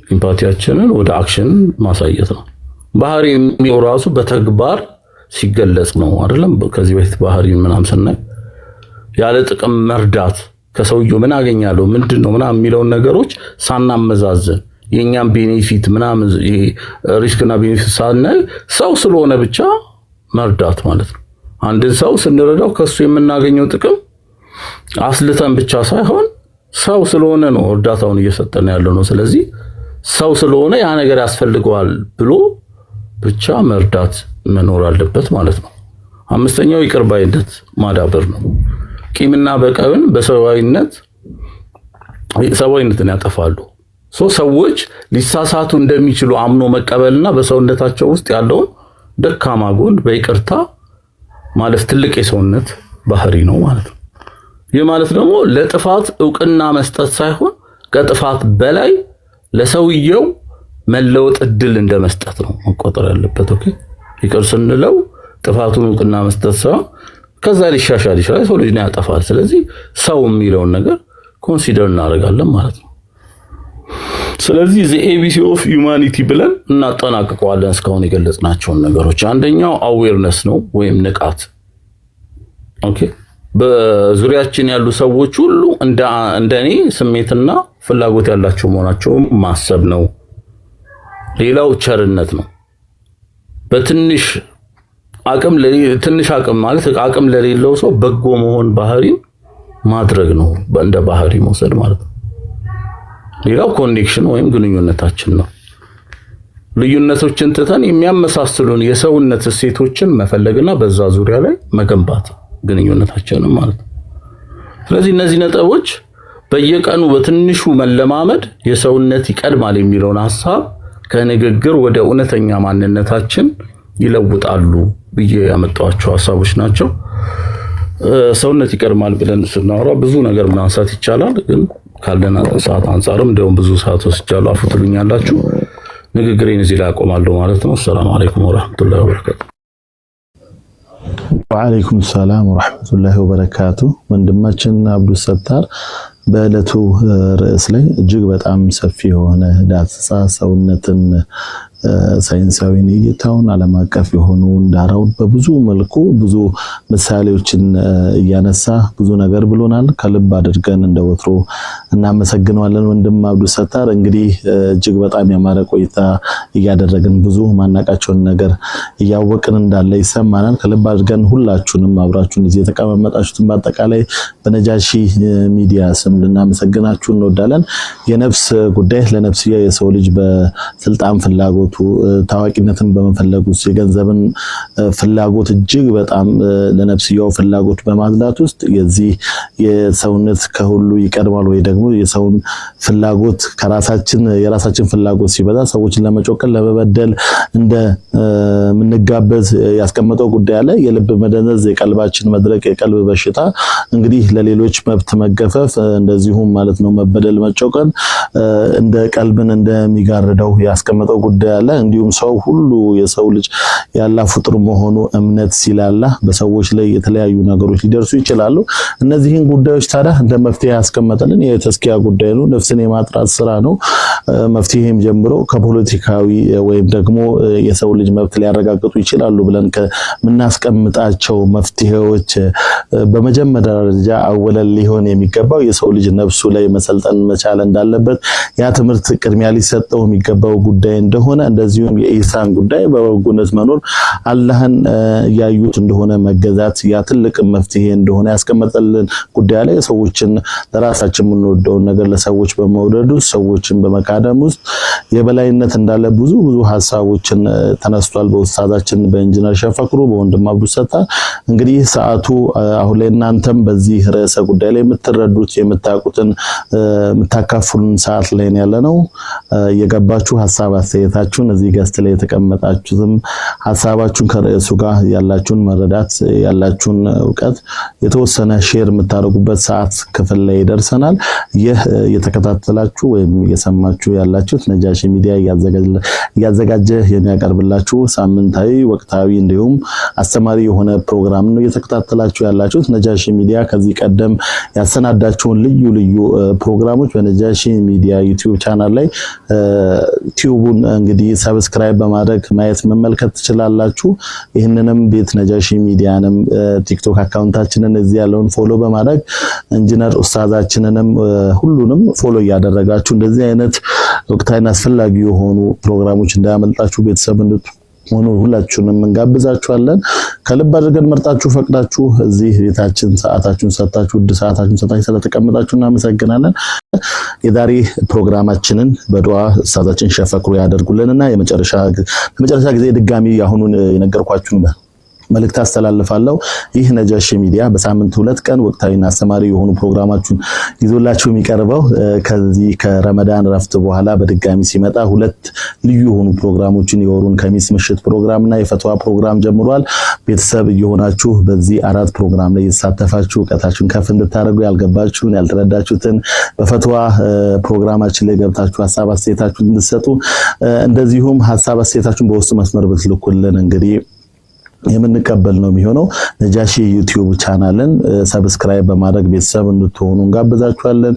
ኢምፓቲያችንን ወደ አክሽን ማሳየት ነው። ባህሪ የሚው ራሱ በተግባር ሲገለጽ ነው አይደለም። ከዚህ በፊት ባህሪን ምናምን ስናይ ያለ ጥቅም መርዳት፣ ከሰውየው ምን አገኛለሁ ምንድነው ምናምን የሚለውን ነገሮች ሳናመዛዘን የኛም ቤኔፊት ምናምን ሪስክና ቤኔፊት ሳናይ ሰው ስለሆነ ብቻ መርዳት ማለት ነው። አንድን ሰው ስንረዳው ከሱ የምናገኘው ጥቅም አስልተን ብቻ ሳይሆን ሰው ስለሆነ ነው እርዳታውን እየሰጠን ያለው ነው። ስለዚህ ሰው ስለሆነ ያ ነገር ያስፈልገዋል ብሎ ብቻ መርዳት መኖር አለበት ማለት ነው። አምስተኛው ይቅር ባይነት ማዳበር ነው። ቂምና በቀልን ሰብአዊነትን ያጠፋሉ። ሰዎች ሊሳሳቱ እንደሚችሉ አምኖ መቀበልና በሰውነታቸው ውስጥ ያለውን ደካማ ጎን በይቅርታ ማለት ትልቅ የሰውነት ባህሪ ነው ማለት ነው። ይህ ማለት ደግሞ ለጥፋት ዕውቅና መስጠት ሳይሆን ከጥፋት በላይ ለሰውየው መለወጥ እድል እንደመስጠት ነው መቆጠር ያለበት። ኦኬ ይቅር ስንለው ጥፋቱን ዕውቅና መስጠት ሳይሆን ከዛ ሊሻሻል ይችላል። ሰው ልጅ ነው ያጠፋል። ስለዚህ ሰው የሚለውን ነገር ኮንሲደር እናደርጋለን ማለት ነው። ስለዚህ the ABC of humanity ብለን እናጠናቅቀዋለን እስካሁን የገለጽናቸውን ነገሮች። አንደኛው አዌርነስ ነው ወይም ንቃት። ኦኬ በዙሪያችን ያሉ ሰዎች ሁሉ እንደኔ ስሜትና ፍላጎት ያላቸው መሆናቸውን ማሰብ ነው። ሌላው ቸርነት ነው። በትንሽ አቅም ማለት አቅም ለሌለው ሰው በጎ መሆን ባህሪን ማድረግ ነው፣ እንደ ባህሪ መውሰድ ማለት ነው። ሌላው ኮኔክሽን ወይም ግንኙነታችን ነው። ልዩነቶችን ትተን የሚያመሳስሉን የሰውነት እሴቶችን መፈለግና በዛ ዙሪያ ላይ መገንባት ግንኙነታችንን ማለት ነው። ስለዚህ እነዚህ ነጥቦች በየቀኑ በትንሹ መለማመድ የሰውነት ይቀድማል የሚለውን ሐሳብ ከንግግር ወደ እውነተኛ ማንነታችን ይለውጣሉ ብዬ ያመጣኋቸው ሐሳቦች ናቸው። ሰውነት ይቀድማል ብለን ስናወራ ብዙ ነገር ማንሳት ይቻላል፣ ግን ካለና ሰዓት አንፃርም እንደውም ብዙ ሰዓት ወስጃለሁ። አፉ ትሉኛላችሁ። ንግግሬን እዚህ ላይ አቆማለሁ ማለት ነው። ሰላም አለይኩም ወራህመቱላሂ ወበረካቱ። ወአለይኩም ሰላም ወራህመቱላሂ ወበረካቱ። ወንድማችን አብዱል ሰታር በዕለቱ ርዕስ ላይ እጅግ በጣም ሰፊ የሆነ ዳሰሳ ሰውነትን ሳይንሳዊ እይታውን ዓለም አቀፍ የሆኑ ዳራውን በብዙ መልኩ ብዙ ምሳሌዎችን እያነሳ ብዙ ነገር ብሎናል። ከልብ አድርገን እንደወትሮ እናመሰግነዋለን ወንድም አብዱል ሰታር። እንግዲህ እጅግ በጣም ያማረ ቆይታ እያደረግን ብዙ ማናቃቸውን ነገር እያወቅን እንዳለ ይሰማናል። ከልብ አድርገን ሁላችሁንም አብራችሁን እዚህ የተቀመጣችሁትን በአጠቃላይ በነጃሺ ሚዲያ ስም ልናመሰግናችሁ እንወዳለን። የነፍስ ጉዳይ ለነፍስያ የሰው ልጅ በስልጣን ፍላጎቱ ታዋቂነትን በመፈለጉ የገንዘብን ፍላጎት እጅግ በጣም ለነፍስያው ፍላጎት በማዝላት ውስጥ የዚህ የሰውነት ከሁሉ ይቀድማል ወይ ደግሞ የሰውን ፍላጎት የራሳችን ፍላጎት ሲበዛ ሰዎችን ለመጮቀል ለመበደል እንደ ምንጋበዝ ያስቀመጠው ጉዳይ አለ። የልብ መደነዝ፣ የቀልባችን መድረቅ፣ የቀልብ በሽታ እንግዲህ ለሌሎች መብት መገፈፍ እንደዚሁም ማለት ነው መበደል፣ መጮቀል እንደ ቀልብን እንደሚጋርደው ያስቀመጠው ጉዳይ አለ። እንዲሁም ሰው ሁሉ የሰው ልጅ ያላ ፍጡር መሆኑ እምነት ሲላላ በሰዎች ላይ የተለያዩ ነገሮች ሊደርሱ ይችላሉ። እነዚህን ጉዳዮች ታዲያ እንደ መፍትሄ ያስቀመጠልን የተስኪያ ጉዳይ ነው፣ ነፍስን የማጥራት ስራ ነው። መፍትሄም ጀምሮ ከፖለቲካዊ ወይም ደግሞ የሰው ልጅ መብት ሊያረጋግጡ ይችላሉ ብለን ከምናስቀምጣቸው መፍትሄዎች በመጀመሪያ ደረጃ አወለል ሊሆን የሚገባው የሰው ልጅ ነፍሱ ላይ መሰልጠን መቻል እንዳለበት ያ ትምህርት ቅድሚያ ሊሰጠው የሚገባው ጉዳይ እንደሆነ እንደዚሁም የኢሳን ጉዳይ በበጎነት መኖር አላህን ያዩት እንደሆነ መገዛት ያ ትልቅ መፍትሄ እንደሆነ ያስቀመጠልን ጉዳይ ላይ ሰዎችን ለራሳችን የምንወደውን ነገር ለሰዎች በመውደዱ ሰዎችን በመካደም ውስጥ የበላይነት እንዳለ ብዙ ሐሳቦችን ተነስቷል በኡስታዛችን በኢንጂነር ሸፈክሩ በወንድም አብዱል ሰታር። እንግዲህ ሰዓቱ አሁን ላይ እናንተም በዚህ ርዕሰ ጉዳይ ላይ የምትረዱት የምታውቁትን የምታካፍሉን ሰዓት ላይ ያለነው የገባችሁ ሐሳብ አስተያየታችሁን እዚህ ገስት ላይ የተቀመጣችሁትም ሐሳባችሁን ከርዕሱ ጋር ያላችሁን መረዳት ያላችሁን ዕውቀት የተወሰነ ሼር የምታደርጉበት ሰዓት ክፍል ላይ ደርሰናል። ይህ እየተከታተላችሁ ወይም እየሰማችሁ ያላችሁት ነጃሺ ሚዲያ እያዘጋጀ የሚያቀርብላችሁ ሳምንታዊ ወቅታዊ እንዲሁም አስተማሪ የሆነ ፕሮግራም ነው እየተከታተላችሁ ያላችሁት። ነጃሺ ሚዲያ ከዚህ ቀደም ያሰናዳችሁን ልዩ ፕሮግራሞች በነጃሺ ሚዲያ ዩቲዩብ ቻናል ላይ ዩቲዩቡን እንግዲህ ሰብስክራይብ በማድረግ ማየት መመልከት ትችላላችሁ። ይህንንም ቤት ነጃሺ ሚዲያንም ቲክቶክ አካውንታችንን እዚህ ያለውን ፎሎ በማድረግ ኢንጂነር ኡስታዛችንንም ሁሉንም ፎሎ ያደረጋችሁ እንደዚህ አይነት ወቅታዊና አስፈላጊ የሆኑ ፕሮግራሞች እንዳያመልጣችሁ ቤተሰብ እንድትሆኑ ሁላችሁንም እንጋብዛችኋለን። ከልብ አድርገን መርጣችሁ ፈቅዳችሁ እዚህ ቤታችን ሰዓታችሁን ሰጣችሁ ስለተቀመጣችሁ እናመሰግናለን። የዛሬ ፕሮግራማችንን በዱዓ ኡስታዛችን ሸፈክሩ ያደርጉልንና ለመጨረሻ ጊዜ ድጋሚ ያሁኑን የነገርኳችሁን መልእክት አስተላልፋለሁ። ይህ ነጃሺ ሚዲያ በሳምንት 2 ቀን ወቅታዊና አስተማሪ የሆኑ ፕሮግራማችሁን ይዞላችሁ የሚቀርበው ከዚህ ከረመዳን ረፍት በኋላ በድጋሚ ሲመጣ 2 ልዩ የሆኑ ፕሮግራሞችን የወሩን ከሚስ ምሽት ፕሮግራምና የፈትዋ ፕሮግራም ጀምሯል። ቤተሰብ እየሆናችሁ በዚህ 4 ፕሮግራም ላይ የተሳተፋችሁ ዕውቀታችሁን ከፍ እንድታደርጉ ያልገባችሁን ያልተረዳችሁትን በፈትዋ ፕሮግራማችን ላይ ገብታችሁ ሐሳብ አስተያየታችሁን እንድትሰጡ እንደዚሁም ሐሳብ አስተያየታችሁን በውስጥ መስመር ብትልኩልን እንግዲህ የምንቀበል ነው የሚሆነው። ነጃሺ ዩቲዩብ ቻናልን ሰብስክራይብ በማድረግ ቤተሰብ እንድትሆኑ እንጋብዛችኋለን።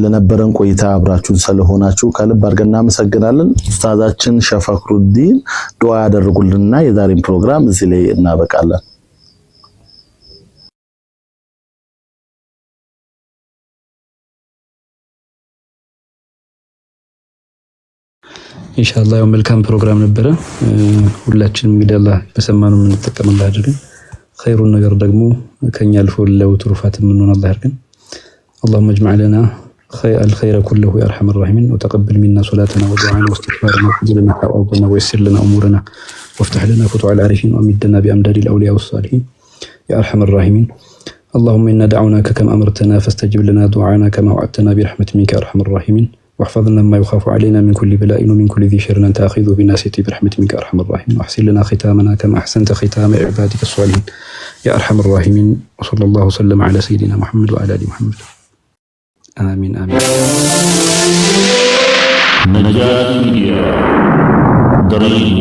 ለነበረን ቆይታ አብራችሁን ስለሆናችሁ ከልብ አድርገን እናመሰግናለን። ኡስታዛችን ሸፈክሩዲን ዱዓ ያደርጉልንና የዛሬን ፕሮግራም እዚህ ላይ እናበቃለን። ኢንሻአላህ ያው መልካም ፕሮግራም ነበረ። ሁላችንም እንግዲህ አላህ በሰማነው የምንጠቀምበት አድርገን ኸይሩን ነገር ደግሞ ከኛ አልፎ ለውትሩፋት የምንሆን አላህ ያድርገን። اللهم اجمع لنا الخير كله يا ارحم الراحمين وتقبل منا صلاتنا ودعاءنا واستغفارنا واغفر لنا حوائجنا ويسر لنا امورنا وافتح لنا فتوح العارفين وامدنا بامداد الاولياء والصالحين يا ارحم الراحمين. اللهم انا دعوناك كما امرتنا فاستجب لنا دعاءنا كما وعدتنا برحمتك منك يا ارحم الراحمين. واحفظنا ما يخاف علينا من كل بلاء ومن كل ذي شر أنت آخذ بناصيته برحمتك منك أرحم الراحمين. واحسن لنا ختامنا كما أحسنت ختام عبادك الصالحين يا أرحم الراحمين. وصلى الله وسلم على سيدنا محمد وعلى آل محمد. آمين آمين. نجاة ميديا دريد